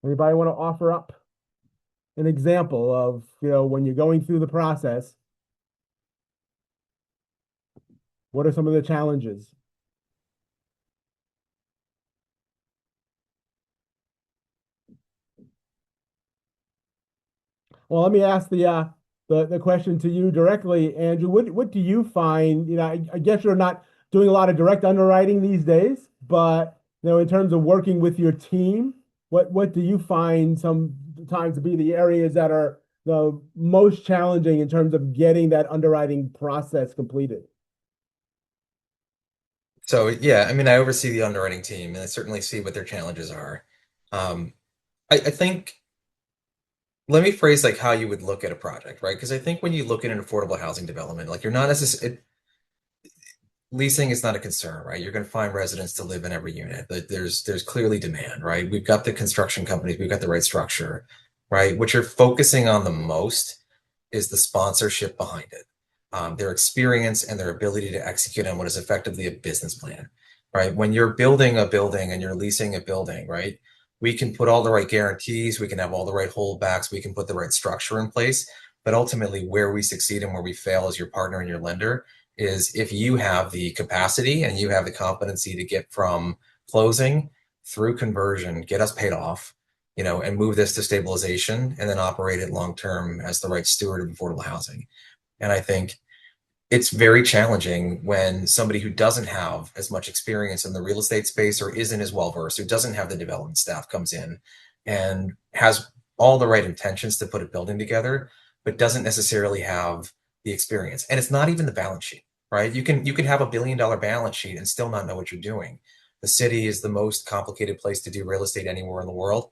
Anybody want to offer up an example of, when you're going through the process, what are some of the challenges? Well, let me ask the question to you directly, Andrew. What do you find? I guess you're not doing a lot of direct underwriting these days, but in terms of working with your team, what do you find sometimes to be the areas that are the most challenging in terms of getting that underwriting process completed? So yeah, I mean, I oversee the underwriting team, and I certainly see what their challenges are. Um, I think let me phrase like how you would look at a project, right? Because I think when you look at an affordable housing development, like you're not necessarily leasing is not a concern, right? You're going to find residents to live in every unit. There's clearly demand, right? We've got the construction companies, we've got the right structure, right? What you're focusing on the most is the sponsorship behind it, their experience and their ability to execute on what is effectively a business plan, right? When you're building a building and you're leasing a building, right? We can put all the right guarantees, we can have all the right holdbacks, we can put the right structure in place, but ultimately where we succeed and where we fail as your partner and your lender is if you have the capacity and you have the competency to get from closing through conversion, get us paid off, and move this to stabilization and then operate it long term as the right steward of affordable housing. And I think it's very challenging when somebody who doesn't have as much experience in the real estate space or isn't as well versed, who doesn't have the development staff, comes in and has all the right intentions to put a building together, but doesn't necessarily have the experience. And it's not even the balance sheet, right? You can have $1 billion balance sheet and still not know what you're doing. The city is the most complicated place to do real estate anywhere in the world.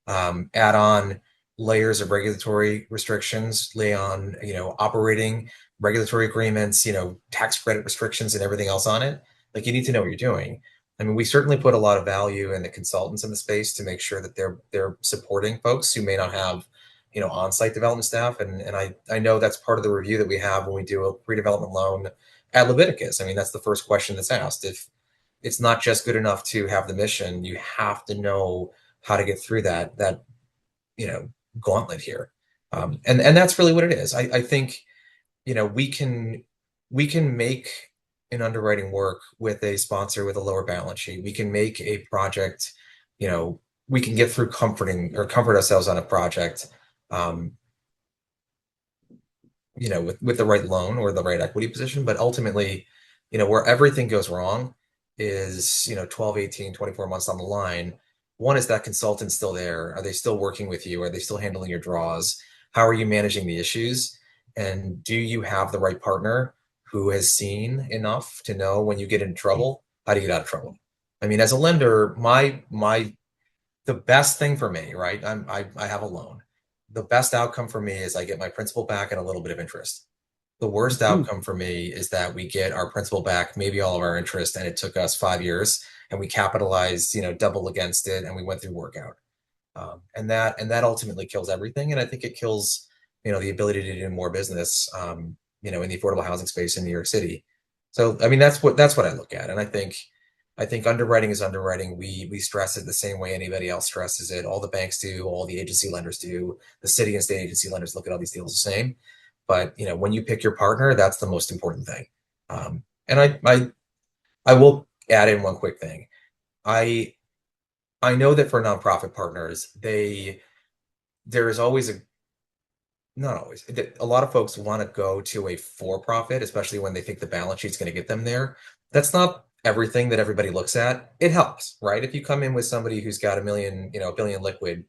Add on layers of regulatory restrictions, lay on, operating regulatory agreements, tax credit restrictions and everything else on it. Like you need to know what you're doing. I mean, we certainly put a lot of value in the consultants in the space to make sure that they're supporting folks who may not have, on-site development staff. And I know that's part of the review that we have when we do a pre-development loan at Leviticus. I mean, that's the first question that's asked. If it's not just good enough to have the mission, you have to know how to get through that you know gauntlet here, and that's really what it is. I think we can make an underwriting work with a sponsor with a lower balance sheet. We can make a project, we can get through comfort ourselves on a project, um, with the right loan or the right equity position. But ultimately, where everything goes wrong is, 12, 18, 24 months down the line. One, is that consultant still there? Are they still working with you? Are they still handling your draws? How are you managing the issues? And do you have the right partner who has seen enough to know when you get in trouble, how to get out of trouble? I mean, as a lender, the best thing for me, right? I have a loan. The best outcome for me is I get my principal back and a little bit of interest. The worst outcome for me is that we get our principal back, maybe all of our interest, and it took us 5 years, and we capitalized, double against it, and we went through workout. And that ultimately kills everything. And I think it kills, the ability to do more business, in the affordable housing space in New York City. So, I mean, that's what I look at. And I think underwriting is underwriting. We stress it the same way anybody else stresses it. All the banks do, all the agency lenders do, the city and state agency lenders look at all these deals the same. But when you pick your partner, that's the most important thing. And I will add in one quick thing. I know that for nonprofit partners, there is always not always, a lot of folks want to go to a for-profit, especially when they think the balance sheet's going to get them there. That's not everything that everybody looks at. It helps, right? If you come in with somebody who's got a billion liquid,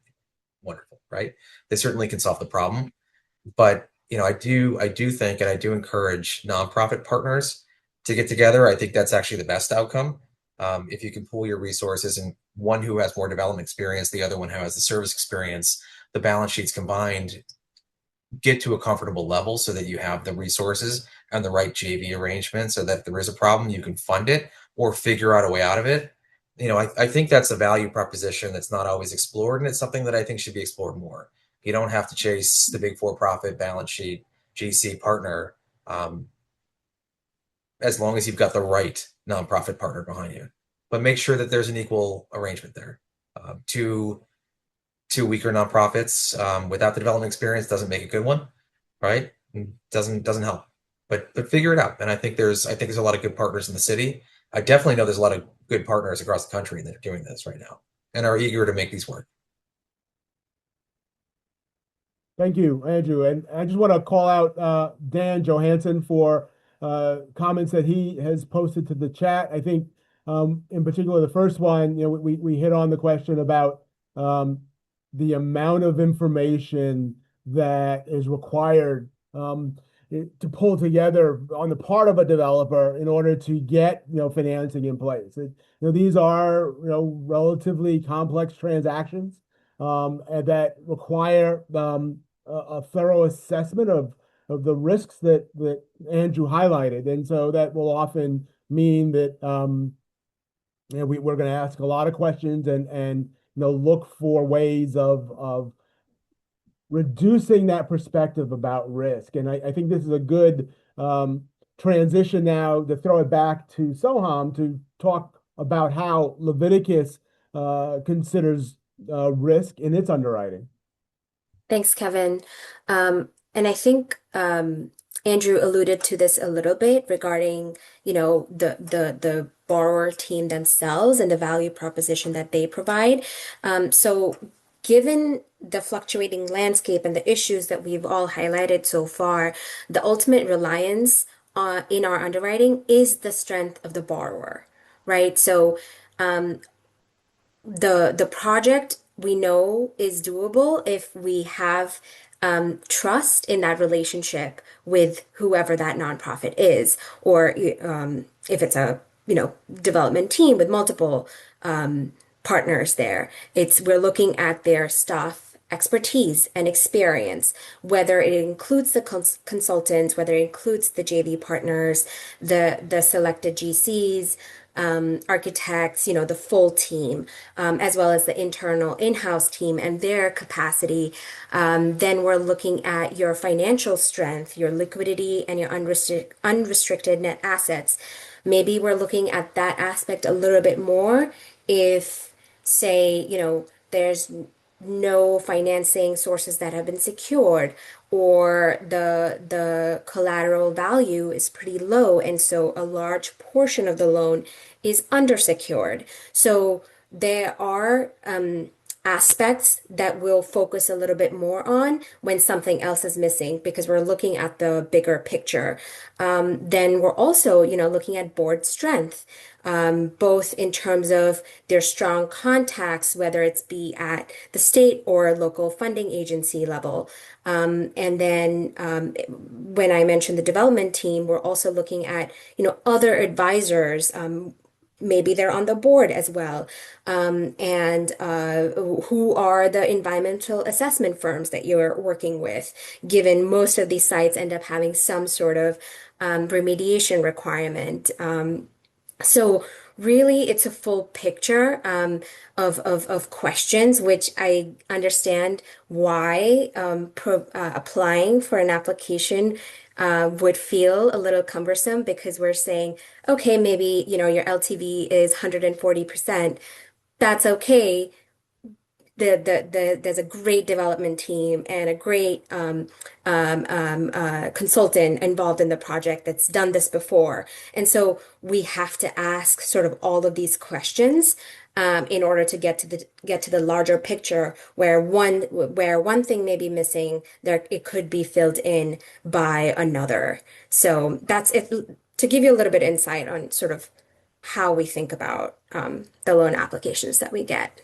wonderful, right? They certainly can solve the problem. But I do think, and I do encourage nonprofit partners to get together. I think that's actually the best outcome. If you can pool your resources, and one who has more development experience, the other one who has the service experience, the balance sheets combined get to a comfortable level so that you have the resources and the right JV arrangement, so that if there is a problem, you can fund it or figure out a way out of it. I think that's a value proposition that's not always explored, and it's something that I think should be explored more. You don't have to chase the big for-profit balance sheet GC partner, as long as you've got the right nonprofit partner behind you. But make sure that there's an equal arrangement there. Two weaker nonprofits, without the development experience doesn't make a good one, right? Doesn't help. But figure it out. And I think there's a lot of good partners in the city. I definitely know there's a lot of good partners across the country that are doing this right now and are eager to make these work. Thank you, Andrew. And I just want to call out Dan Johansson for comments that he has posted to the chat. I think In particular, the first one, we hit on the question about um, the amount of information that is required to pull together on the part of a developer in order to get, financing in place. These are, relatively complex transactions and that require a thorough assessment of the risks that Andrew highlighted. And so that will often mean that we're going to ask a lot of questions and look for ways of reducing that perspective about risk. And I think this is a good transition now to throw it back to Soham to talk about how Leviticus considers risk in its underwriting. Thanks, Kevin. And I think Andrew alluded to this a little bit regarding, the borrower team themselves and the value proposition that they provide. So given the fluctuating landscape and the issues that we've all highlighted so far, the ultimate reliance in our underwriting is the strength of the borrower, right? So the project we know is doable if we have trust in that relationship with whoever that nonprofit is, or if it's a development team with multiple partners there. We're looking at their staff expertise and experience, whether it includes the consultants, whether it includes the JV partners, the selected GCs, architects, the full team, as well as the internal in-house team and their capacity. Then we're looking at your financial strength, your liquidity, and your unrestricted net assets. Maybe we're looking at that aspect a little bit more if, say, there's no financing sources that have been secured, or the collateral value is pretty low, and so a large portion of the loan is undersecured. So there are aspects that we'll focus a little bit more on when something else is missing, because we're looking at the bigger picture. Then we're also, looking at board strength, both in terms of their strong contacts, whether it's be at the state or local funding agency level. And then when I mentioned the development team, we're also looking at, other advisors. Maybe they're on the board as well. And who are the environmental assessment firms that you're working with, given most of these sites end up having some sort of remediation requirement. So really, it's a full picture of questions, which I understand why applying for an application would feel a little cumbersome, because we're saying, okay, maybe your LTV is 140%. That's okay. There's a great development team and a great consultant involved in the project that's done this before. And so we have to ask sort of all of these questions in order to get to the larger picture, where one thing may be missing, there it could be filled in by another. So that's it, to give you a little bit of insight on sort of how we think about the loan applications that we get.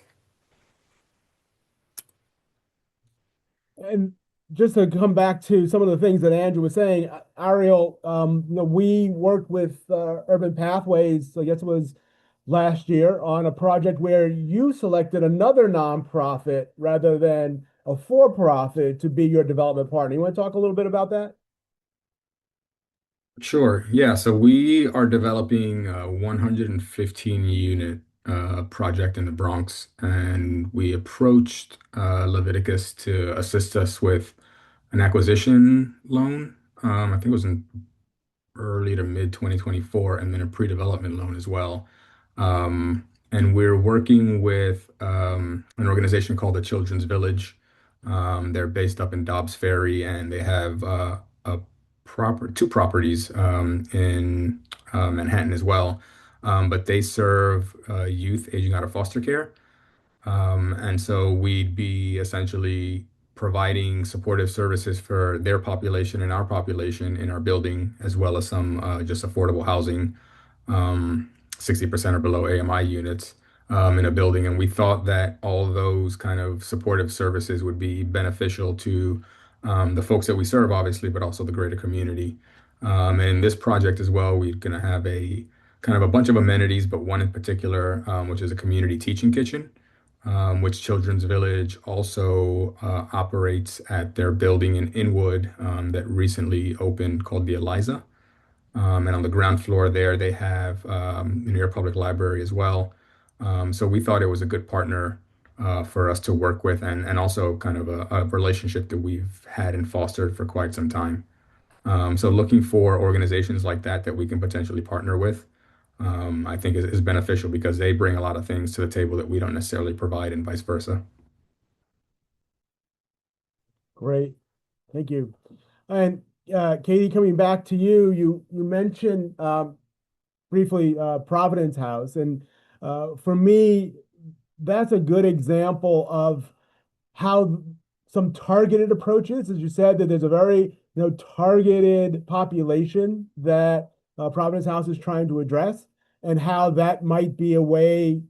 And just to come back to some of the things that Andrew was saying, Ariel, we worked with Urban Pathways, I guess it was last year, on a project where you selected another nonprofit rather than a for-profit to be your development partner. You want to talk a little bit about that? Sure. Yeah. So we are developing a 115 unit project in the Bronx, and we approached Leviticus to assist us with an acquisition loan. I think it was in early to mid 2024, and then a pre-development loan as well. And we're working with an organization called the Children's Village. They're based up in Dobbs Ferry, and they have two properties in Manhattan as well. But they serve youth aging out of foster care. And so we'd be essentially providing supportive services for their population and our population in our building, as well as some just affordable housing. 60% or below AMI units in a building. And we thought that all those kind of supportive services would be beneficial to the folks that we serve, obviously, but also the greater community. And this project as well, we're going to have a kind of a bunch of amenities, but one in particular, which is a community teaching kitchen, which Children's Village also operates at their building in Inwood that recently opened called the Eliza. And on the ground floor there, they have New York Public Library as well. So we thought it was a good partner for us to work with, and also kind of a relationship that we've had and fostered for quite some time. So looking for organizations like that we can potentially partner with, I think is beneficial because they bring a lot of things to the table that we don't necessarily provide, and vice versa. Great. Thank you. And Katie, coming back to you, you mentioned briefly Providence House. And for me, that's a good example of how some targeted approaches, as you said, that there's a very targeted population that Providence House is trying to address, and how that might be a way,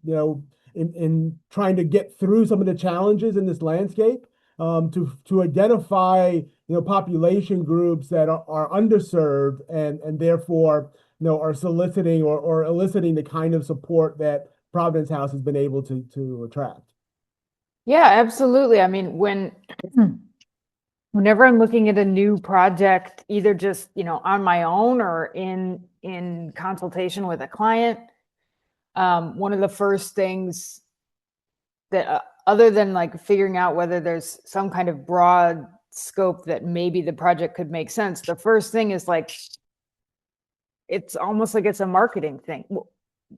in trying to get through some of the challenges in this landscape, to identify population groups that are underserved and therefore are soliciting or eliciting the kind of support that Providence House has been able to attract. Yeah, absolutely. I mean, whenever I'm looking at a new project, either just, on my own or in consultation with a client, one of the first things that, other than like figuring out whether there's some kind of broad scope that maybe the project could make sense, the first thing is like, it's almost like it's a marketing thing.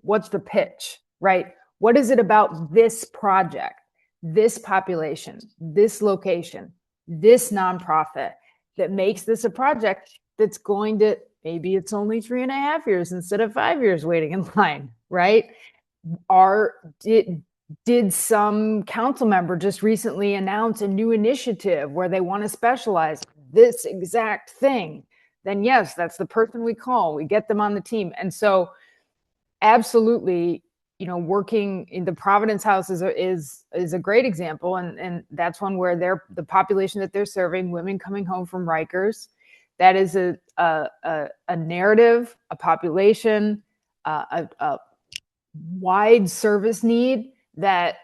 What's the pitch, right? What is it about this project, this population, this location, this nonprofit that makes this a project that's going to, maybe it's only 3.5 years instead of 5 years waiting in line, right? Did some council member just recently announce a new initiative where they want to specialize this exact thing? Then yes, that's the person we call. We get them on the team. And so absolutely, working in the Providence House is a great example. And that's one where the population that they're serving, women coming home from Rikers, that is a narrative, a population, a wide service need that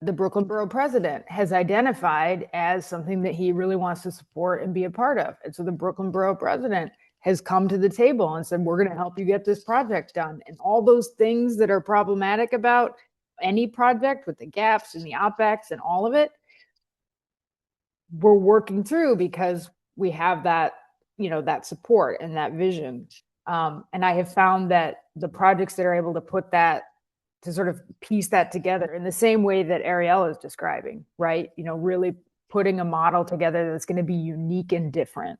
the Brooklyn Borough President has identified as something that he really wants to support and be a part of. And so the Brooklyn Borough President has come to the table and said, we're going to help you get this project done. And all those things that are problematic about any project with the gaps and the OpEx and all of it, we're working through because we have that, that support and that vision. And I have found that the projects that are able to put that, to sort of piece that together in the same way that Ariel is describing, right? Really putting a model together that's going to be unique and different.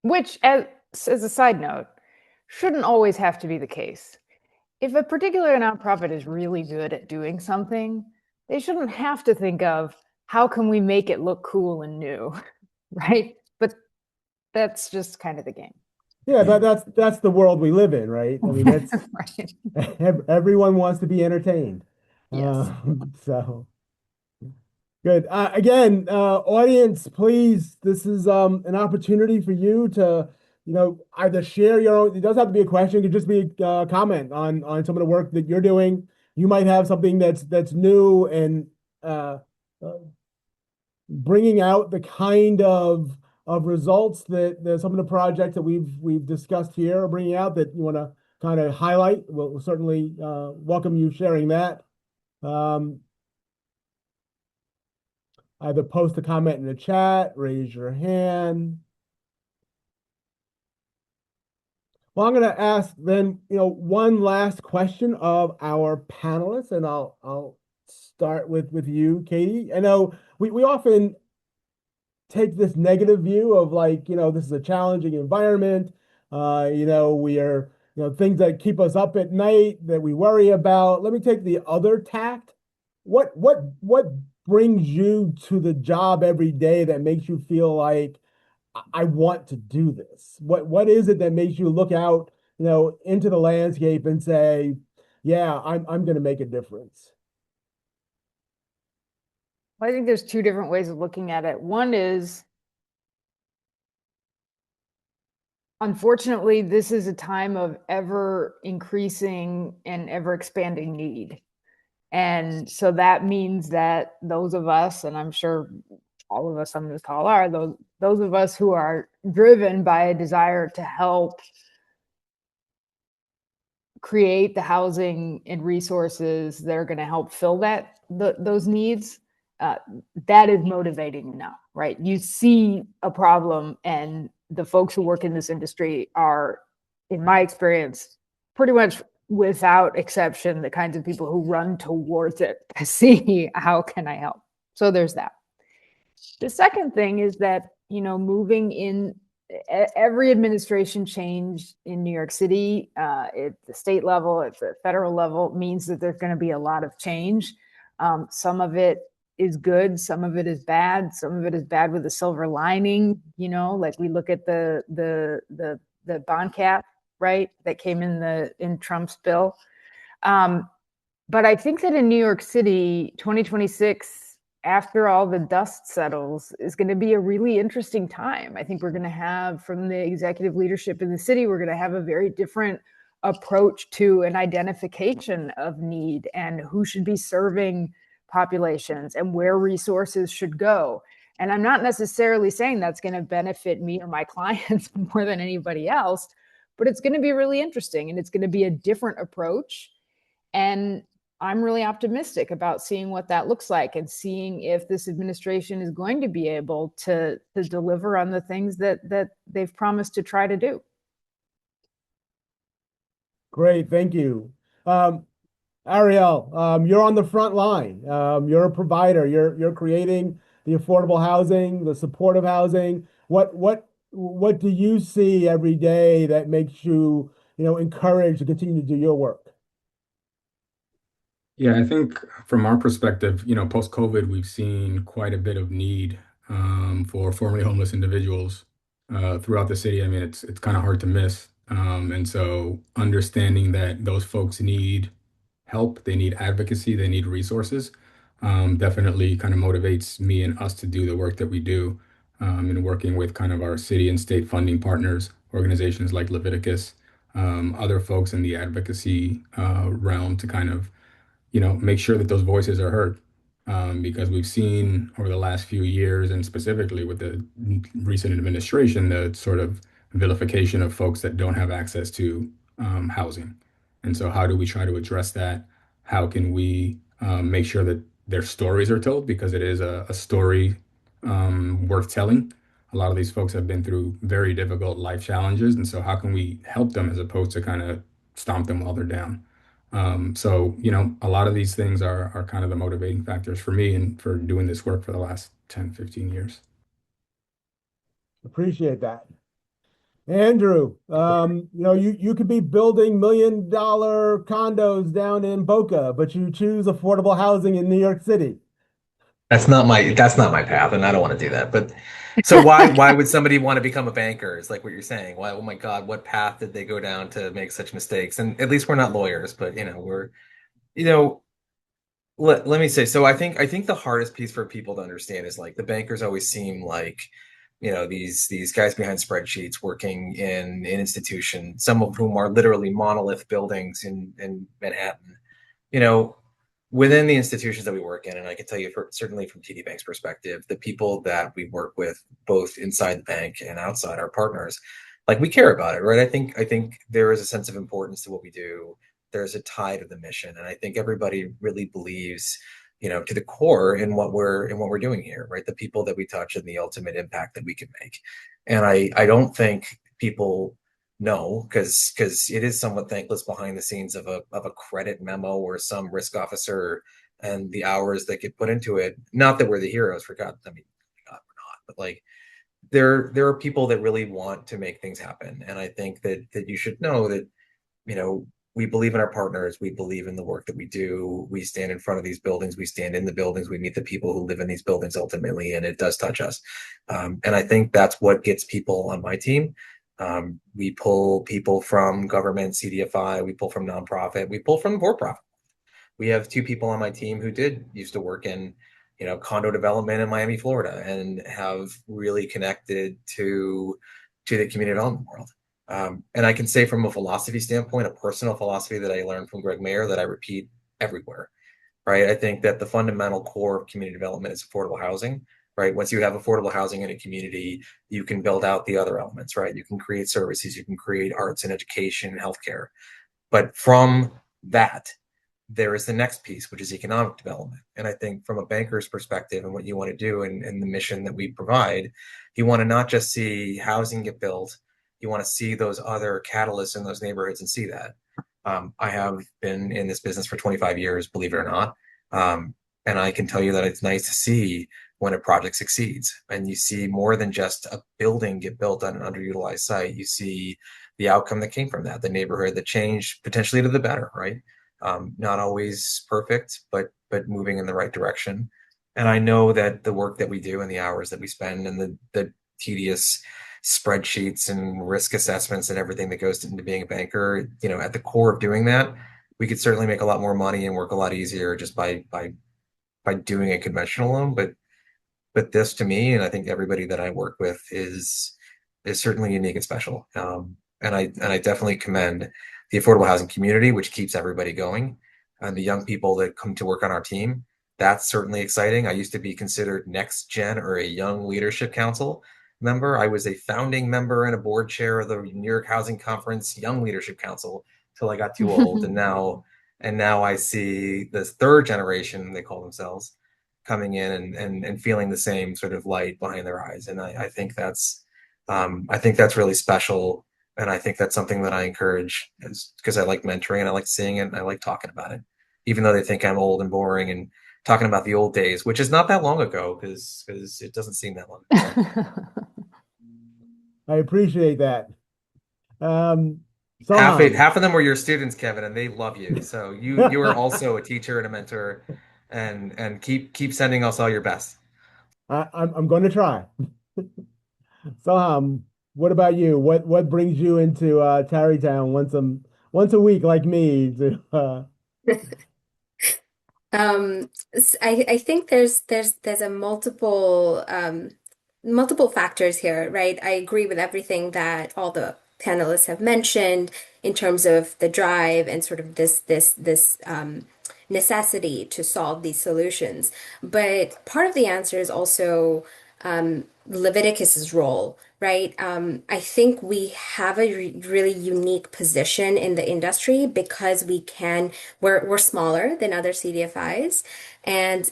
Which, as a side note, shouldn't always have to be the case. If a particular nonprofit is really good at doing something, they shouldn't have to think of how can we make it look cool and new, right? But that's just kind of the game. Yeah, that's the world we live in, right? I mean, that's right. Everyone wants to be entertained. Yes. So good. Again, audience, please, this is an opportunity for you to, either share your own, it doesn't have to be a question, it could just be a comment on some of the work that you're doing. You might have something that's new and bringing out the kind of results that some of the projects that we've discussed here are bringing out that you want to kind of highlight. We'll certainly welcome you sharing that. Either post a comment in the chat, raise your hand. Well, I'm going to ask then, one last question of our panelists, and I'll start with you, Katie. I know we often take this negative view of like, this is a challenging environment. We are, things that keep us up at night that we worry about. Let me take the other tact. What brings you to the job every day that makes you feel like I want to do this? What is it that makes you look out, into the landscape and say, yeah, I'm going to make a difference? Well, I think there's two different ways of looking at it. One is, unfortunately, this is a time of ever increasing and ever expanding need. And so that means that those of us, and I'm sure all of us on this call are, those of us who are driven by a desire to help create the housing and resources that are going to help fill those needs, that is motivating enough, right? You see a problem, and the folks who work in this industry are, in my experience, pretty much without exception, the kinds of people who run towards it to see how can I help. So there's that. The second thing is that, moving in, every administration change in New York City, at the state level, at the federal level, means that there's going to be a lot of change. Some of it is good, some of it is bad, some of it is bad with a silver lining. Like we look at the bond cap, right, that came in Trump's bill. But I think that in New York City, 2026, after all the dust settles, is going to be a really interesting time. I think we're going to have, from the executive leadership in the city, we're going to have a very different approach to an identification of need and who should be serving populations and where resources should go. And I'm not necessarily saying that's going to benefit me or my clients more than anybody else, but it's going to be really interesting, and it's going to be a different approach. And I'm really optimistic about seeing what that looks like and seeing if this administration is going to be able to deliver on the things that they've promised to try to do. Great, thank you. Ariel, you're on the front line. You're a provider. You're creating the affordable housing, the supportive housing. What do you see every day that makes you, encouraged to continue to do your work? Yeah, I think from our perspective, post-COVID, we've seen quite a bit of need for formerly homeless individuals throughout the city. I mean, it's kind of hard to miss. And so understanding that those folks need help, they need advocacy, they need resources, definitely kind of motivates me and us to do the work that we do, in working with kind of our city and state funding partners, organizations like Leviticus, other folks in the advocacy realm to kind of make sure that those voices are heard. Because we've seen over the last few years, and specifically with the recent administration, the sort of vilification of folks that don't have access to housing. And so, how do we try to address that? How can we make sure that their stories are told? Because it is a story worth telling. A lot of these folks have been through very difficult life challenges. And so, how can we help them as opposed to kind of stomp them while they're down? So, a lot of these things are kind of the motivating factors for me and for doing this work for the last 10, 15 years. Appreciate that. Andrew, you could be building $1 million condos down in Boca, but you choose affordable housing in New York City. That's not my path, and I don't want to do that. But so why would somebody want to become a banker? Is like what you're saying. Why, oh my God, what path did they go down to make such mistakes? And at least we're not lawyers, but we're, you know, let me say, so I think the hardest piece for people to understand is like the bankers always seem like, these guys behind spreadsheets working in an institution, some of whom are literally monolith buildings in Manhattan. You know, within the institutions that we work in, and I can tell you certainly from TD Bank's perspective, the people that we work with, both inside the bank and outside our partners, like we care about it, right? I think there is a sense of importance to what we do. There's a tie to the mission, and I think everybody really believes, to the core in what we're doing here, right? The people that we touch and the ultimate impact that we can make. And I don't think people know, because it is somewhat thankless behind the scenes of a credit memo or some risk officer and the hours that get put into it. Not that we're the heroes, for God, I mean, God, we're not, but like there are people that really want to make things happen. And I think that you should know that, we believe in our partners. We believe in the work that we do. We stand in front of these buildings. We stand in the buildings. We meet the people who live in these buildings ultimately, and it does touch us. And I think that's what gets people on my team. We pull people from government, CDFI. We pull from nonprofit. We pull from for-profit. We have two people on my team who used to work in, condo development in Miami, Florida, and have really connected to the community development world. And I can say from a philosophy standpoint, a personal philosophy that I learned from Greg Mayer that I repeat everywhere, right? I think that the fundamental core of community development is affordable housing, right? Once you have affordable housing in a community, you can build out the other elements, right? You can create services, you can create arts and education and healthcare. But from that, there is the next piece, which is economic development. And I think from a banker's perspective and what you want to do and the mission that we provide, you want to not just see housing get built, you want to see those other catalysts in those neighborhoods and see that. I have been in this business for 25 years, believe it or not. And I can tell you that it's nice to see when a project succeeds and you see more than just a building get built on an underutilized site. You see the outcome that came from that, the neighborhood that changed potentially to the better, right? Not always perfect, but moving in the right direction. And I know that the work that we do and the hours that we spend and the tedious spreadsheets and risk assessments and everything that goes into being a banker, at the core of doing that, we could certainly make a lot more money and work a lot easier just by doing a conventional loan. But this to me, and I think everybody that I work with is certainly unique and special. And I definitely commend the affordable housing community, which keeps everybody going, and the young people that come to work on our team. That's certainly exciting. I used to be considered next gen or a young leadership council member. I was a founding member and a board chair of the New York Housing Conference Young Leadership Council till I got too old. and now I see this third generation, they call themselves, coming in and feeling the same sort of light behind their eyes. And I think that's really special. And I think that's something that I encourage because I like mentoring and I like seeing it and I like talking about it, even though they think I'm old and boring and talking about the old days, which is not that long ago because it doesn't seem that long ago. I appreciate that. Half of them were your students, Kevin, and they love you. So you are also a teacher and a mentor, and keep sending us all your best. I'm going to try. So, what about you? What brings you into Tarrytown once a week like me to I think there's a multiple factors here, right? I agree with everything that all the panelists have mentioned in terms of the drive and sort of this necessity to solve these solutions. But part of the answer is also Leviticus's role, right? I think we have a really unique position in the industry because we're smaller than other CDFIs, and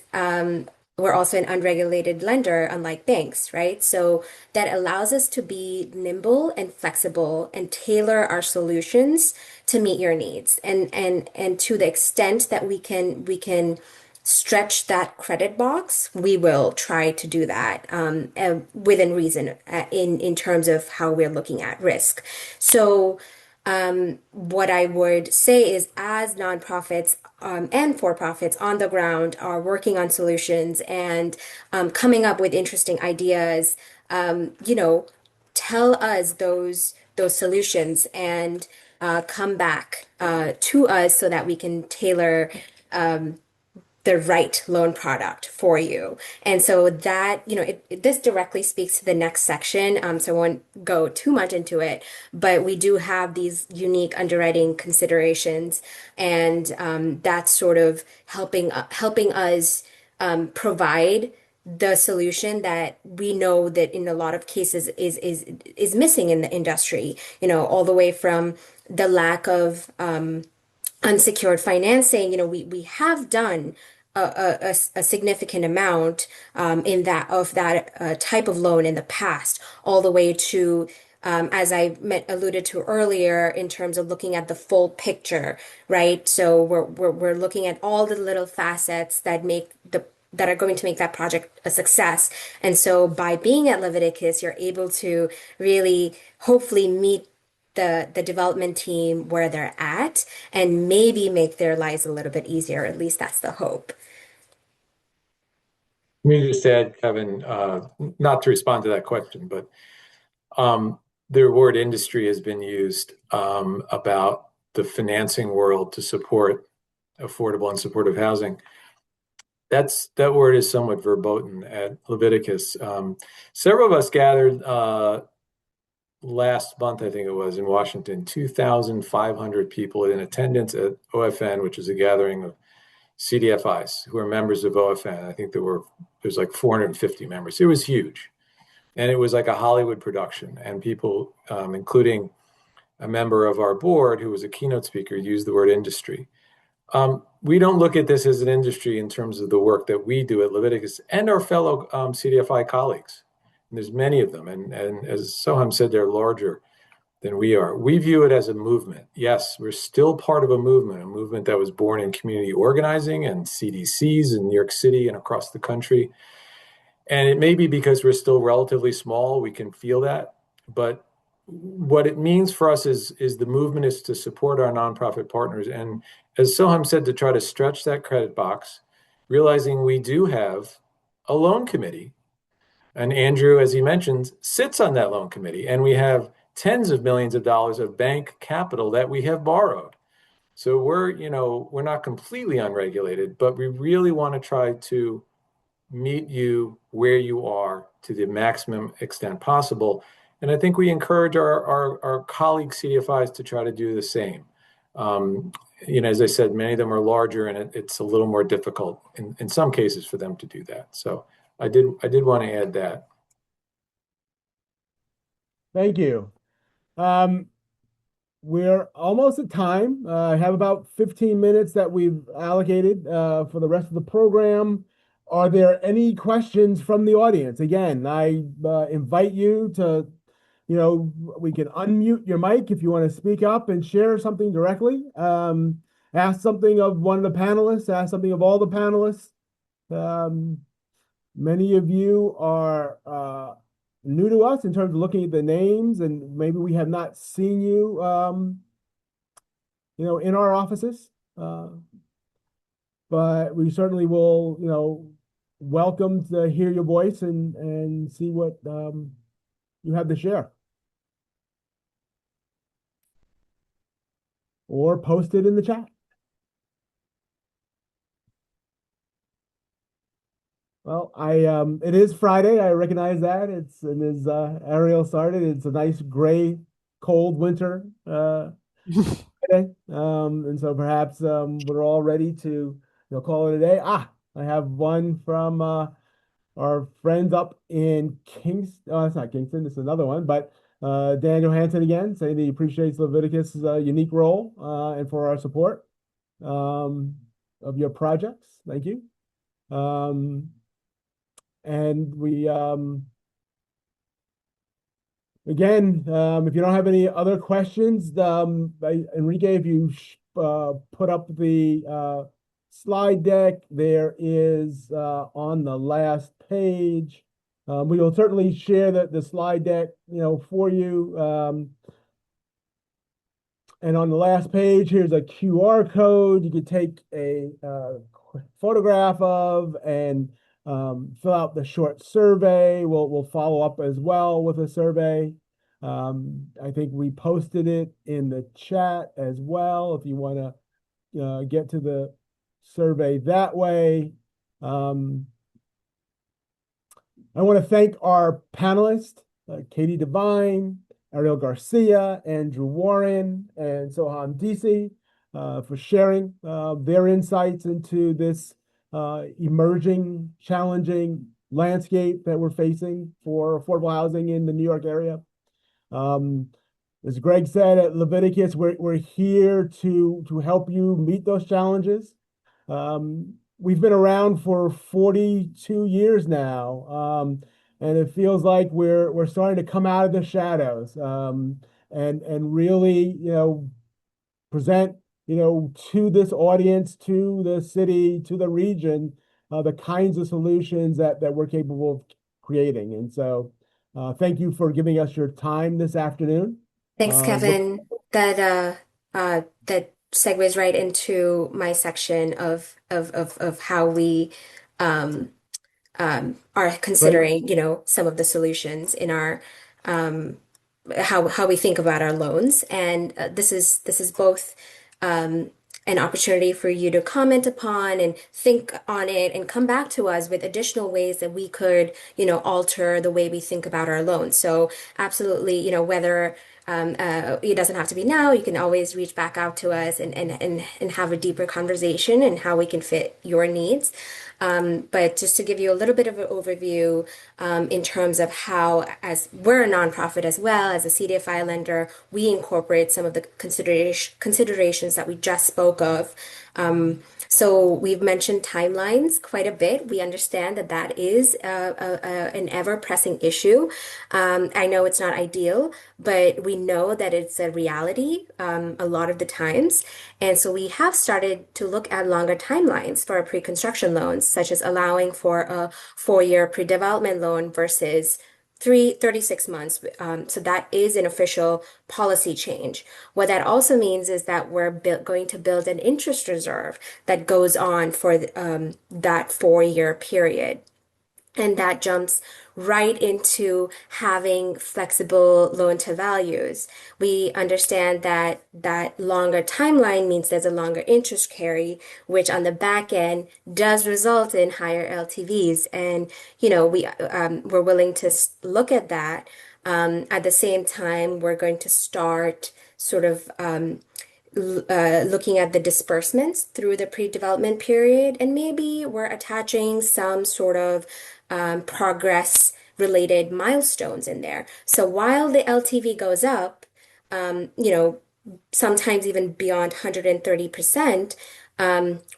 we're also an unregulated lender, unlike banks, right? So that allows us to be nimble and flexible and tailor our solutions to meet your needs. And to the extent that we can stretch that credit box, we will try to do that within reason in terms of how we're looking at risk. So what I would say is, as nonprofits and for-profits on the ground are working on solutions and coming up with interesting ideas, tell us those solutions and come back to us so that we can tailor the right loan product for you. And so that, this directly speaks to the next section. So I won't go too much into it, but we do have these unique underwriting considerations, and that's sort of helping us provide the solution that we know that in a lot of cases is missing in the industry, all the way from the lack of unsecured financing. We have done a significant amount in that type of loan in the past, all the way to as I alluded to earlier, in terms of looking at the full picture, right? So we're looking at all the little facets that are going to make that project a success. And so by being at Leviticus, you're able to really hopefully meet the development team where they're at and maybe make their lives a little bit easier. At least that's the hope. Let me just add, Kevin, not to respond to that question, but the word industry has been used about the financing world to support affordable and supportive housing. That word is somewhat verboten at Leviticus. Several of us gathered last month, I think it was, in Washington, 2,500 people in attendance at OFN, which is a gathering of CDFIs who are members of OFN. I think there's like 450 members. It was huge. And it was like a Hollywood production. And people, including a member of our board who was a keynote speaker, used the word industry. We don't look at this as an industry in terms of the work that we do at Leviticus and our fellow CDFI colleagues. And there's many of them. And as Soham said, they're larger than we are. We view it as a movement. Yes, we're still part of a movement that was born in community organizing and CDCs in New York City and across the country. And it may be because we're still relatively small, we can feel that. But what it means for us is the movement is to support our nonprofit partners. And as Soham said, to try to stretch that credit box, realizing we do have a loan committee. And Andrew, as he mentions, sits on that loan committee. And we have tens of millions of dollars of bank capital that we have borrowed. So we're not completely unregulated, but we really want to try to meet you where you are to the maximum extent possible. And I think we encourage our colleague CDFIs to try to do the same. As I said, many of them are larger and it's a little more difficult in some cases for them to do that. So I did want to add that. Thank you. We're almost at time. I have about 15 minutes that we've allocated for the rest of the program. Are there any questions from the audience? Again, I invite you to, we can unmute your mic if you want to speak up and share something directly. Ask something of one of the panelists, ask something of all the panelists. Many of you are new to us in terms of looking at the names, and maybe we have not seen you, in our offices. But we certainly will, welcome to hear your voice and see what you have to share. Or post it in the chat. Well, it is Friday. I recognize that. As Ariel started, it's a nice gray, cold winter Friday. And so perhaps we're all ready to call it a day. I have one from our friends up in Kingston. Oh, it's not Kingston. It's another one. But Dan Johansson again, saying that he appreciates Leviticus' unique role and for our support of your projects. Thank you. And we, again, if you don't have any other questions, Enrique, if you put up the slide deck, there is on the last page. We will certainly share the slide deck, for you. And on the last page, here's a QR code you could take a photograph of and fill out the short survey. We'll follow up as well with a survey. I think we posted it in the chat as well if you want to get to the survey that way. I want to thank our panelists, Katie Devine, Ariel Garcia, Andrew Warren, and Soham DC for sharing their insights into this emerging, challenging landscape that we're facing for affordable housing in the New York area. As Greg said at Leviticus, we're here to help you meet those challenges. We've been around for 42 years now, and it feels like we're starting to come out of the shadows and really present to this audience, to the city, to the region, the kinds of solutions that we're capable of creating. And so thank you for giving us your time this afternoon. Thanks, Look, Kevin. That segues right into my section of how we um, are great. considering, some of the solutions in our um, how we think about our loans. And this is both um, an opportunity for you to comment upon and think on it and come back to us with additional ways that we could, alter the way we think about our loans. So absolutely, whether it doesn't have to be now. You can always reach back out to us and have a deeper conversation and how we can fit your needs. But just to give you a little bit of an overview in terms of how, as we're a nonprofit as well as a CDFI lender, we incorporate some of the considerations that we just spoke of. So we've mentioned timelines quite a bit. We understand that that is an ever-pressing issue. I know it's not ideal, but we know that it's a reality a lot of the times. And so we have started to look at longer timelines for our pre-construction loans, such as allowing for a 4-year pre-development loan versus 36 months. So that is an official policy change. What that also means is that we're going to build an interest reserve that goes on for that 4-year period. And that jumps right into having flexible loan to values. We understand that that longer timeline means there's a longer interest carry, which on the back end does result in higher LTVs. And, we're willing to look at that. At the same time, we're going to start sort of looking at the disbursements through the pre-development period, and maybe we're attaching some sort of progress related milestones in there. So while the LTV goes up, you know, sometimes even beyond 130%,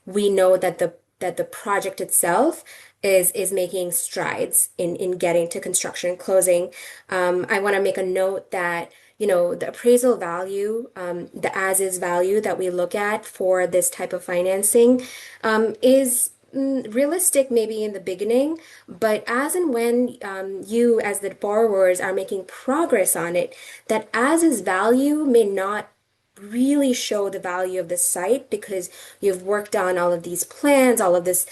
we know that the project itself is making strides in getting to construction and closing. I want to make a note that the appraisal value, the as-is value that we look at for this type of financing, is realistic maybe in the beginning, but as and when you as the borrowers are making progress on it, that as-is value may not really show the value of the site because you've worked on all of these plans, all of this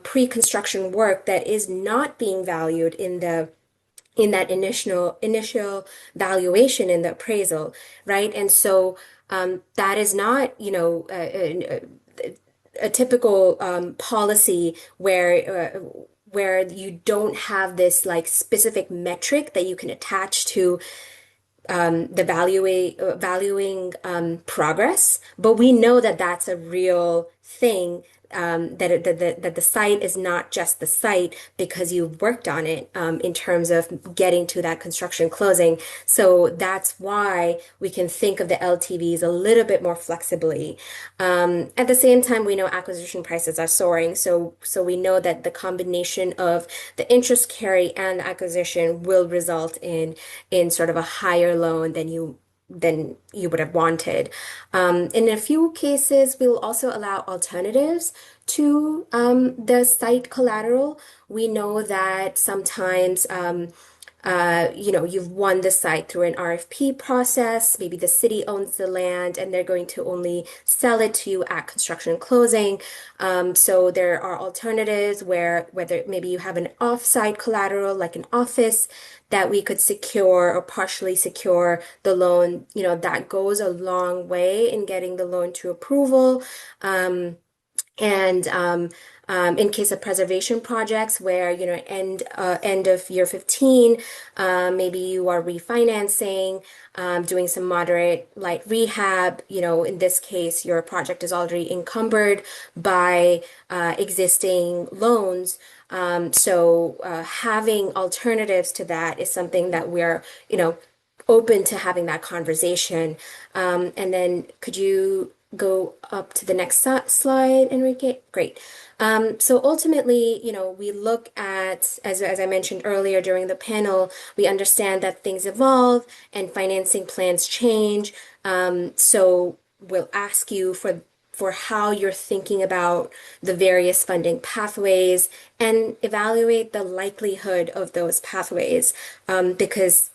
pre-construction work that is not being valued in that initial valuation in the appraisal, right? And so that is not, a typical policy where you don't have this like specific metric that you can attach to the valuing progress, but we know that that's a real thing. That the site is not just the site because you've worked on it in terms of getting to that construction closing. So that's why we can think of the LTVs a little bit more flexibly. At the same time, we know acquisition prices are soaring, so we know that the combination of the interest carry and acquisition will result in sort of a higher loan than you would have wanted. In a few cases, we will also allow alternatives to the site collateral. We know that sometimes you've won the site through an RFP process. Maybe the city owns the land and they're going to only sell it to you at construction closing. So there are alternatives whether maybe you have an off-site collateral like an office that we could secure or partially secure the loan. That goes a long way in getting the loan to approval. And in case of preservation projects where, end of year 15, maybe you are refinancing, doing some moderate light rehab, in this case, your project is already encumbered by existing loans. So having alternatives to that is something that we're, open to having that conversation. And then could you go up to the next slide, Enrique? Great. So ultimately, we look at, as I mentioned earlier during the panel, we understand that things evolve and financing plans change. So we'll ask you for how you're thinking about the various funding pathways and evaluate the likelihood of those pathways, because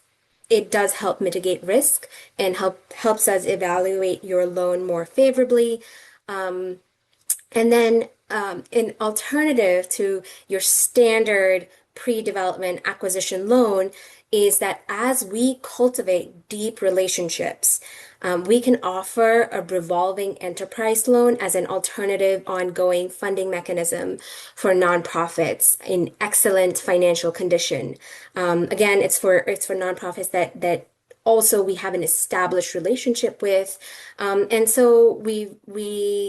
it does help mitigate risk and helps us evaluate your loan more favorably. And then an alternative to your standard pre-development acquisition loan is that as we cultivate deep relationships, we can offer a revolving enterprise loan as an alternative ongoing funding mechanism for nonprofits in excellent financial condition. Again, it's for nonprofits that also we have an established relationship with. And so we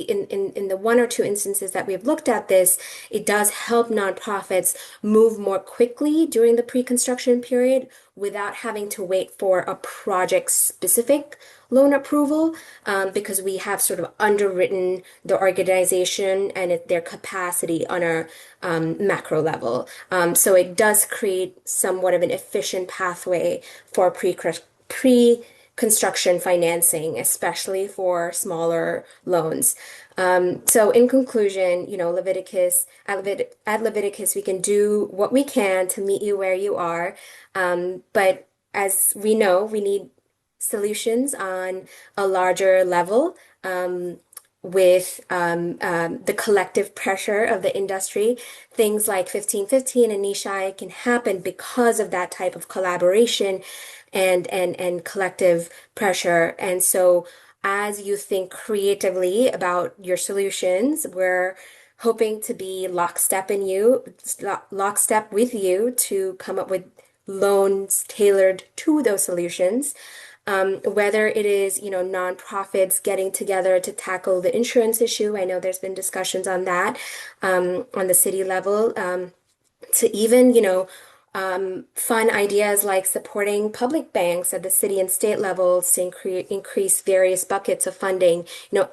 in the one or two instances that we've looked at this, it does help nonprofits move more quickly during the pre-construction period without having to wait for a project specific loan approval, because we have sort of underwritten the organization and their capacity on a macro level. So it does create somewhat of an efficient pathway for pre-construction financing, especially for smaller loans. So in conclusion, at Leviticus, we can do what we can to meet you where you are. But as we know, we need solutions on a larger level. With the collective pressure of the industry, things like 1515 and Nishai can happen because of that type of collaboration and collective pressure. And so as you think creatively about your solutions, we're hoping to be lockstep with you to come up with loans tailored to those solutions. Whether it is, nonprofits getting together to tackle the insurance issue. I know there's been discussions on that, on the city level, to even, fun ideas like supporting public banks at the city and state levels to increase various buckets of funding.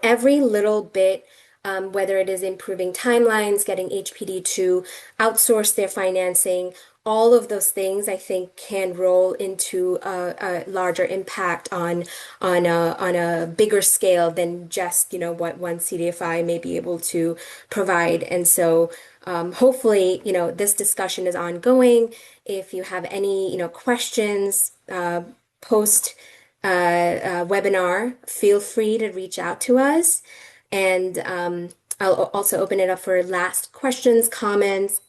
Every little bit, whether it is improving timelines, getting HPD to outsource their financing, all of those things I think can roll into a larger impact on a bigger scale than just what one CDFI may be able to provide. And so hopefully this discussion is ongoing. If you have any questions post webinar, feel free to reach out to us. And I'll also open it up for last questions, comments,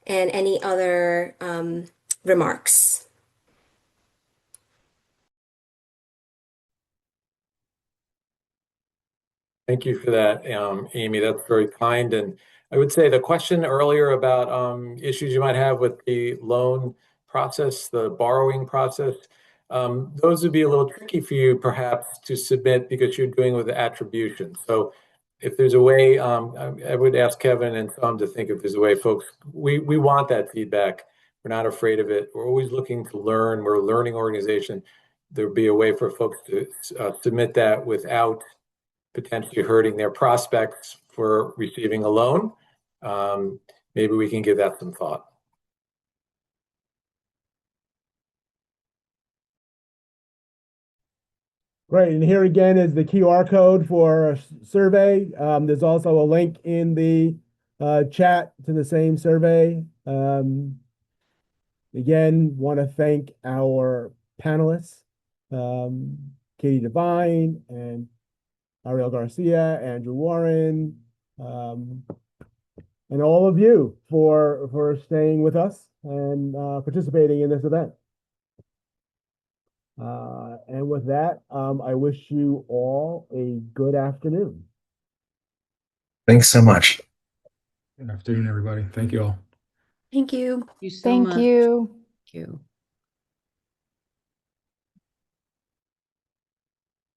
and any other remarks. Thank you for that, Amy. That's very kind. And I would say the question earlier about issues you might have with the loan process, the borrowing process, those would be a little tricky for you perhaps to submit because you're doing with the attribution. So if there's a way, I would ask Kevin and Tom to think if there's a way, folks, we want that feedback. We're not afraid of it. We're always looking to learn. We're a learning organization. There'd be a way for folks to submit that without potentially hurting their prospects for receiving a loan. Maybe we can give that some thought. Great, and here again is the QR code for a survey. There's also a link in the chat to the same survey. Again, want to thank our panelists, Katie Devine and Ariel Garcia, Andrew Warren, and all of you for staying with us and participating in this event. And with that, I wish you all a good afternoon. Thanks so much. Good afternoon, everybody. Thank you all. Thank you. Thank you. Thank you.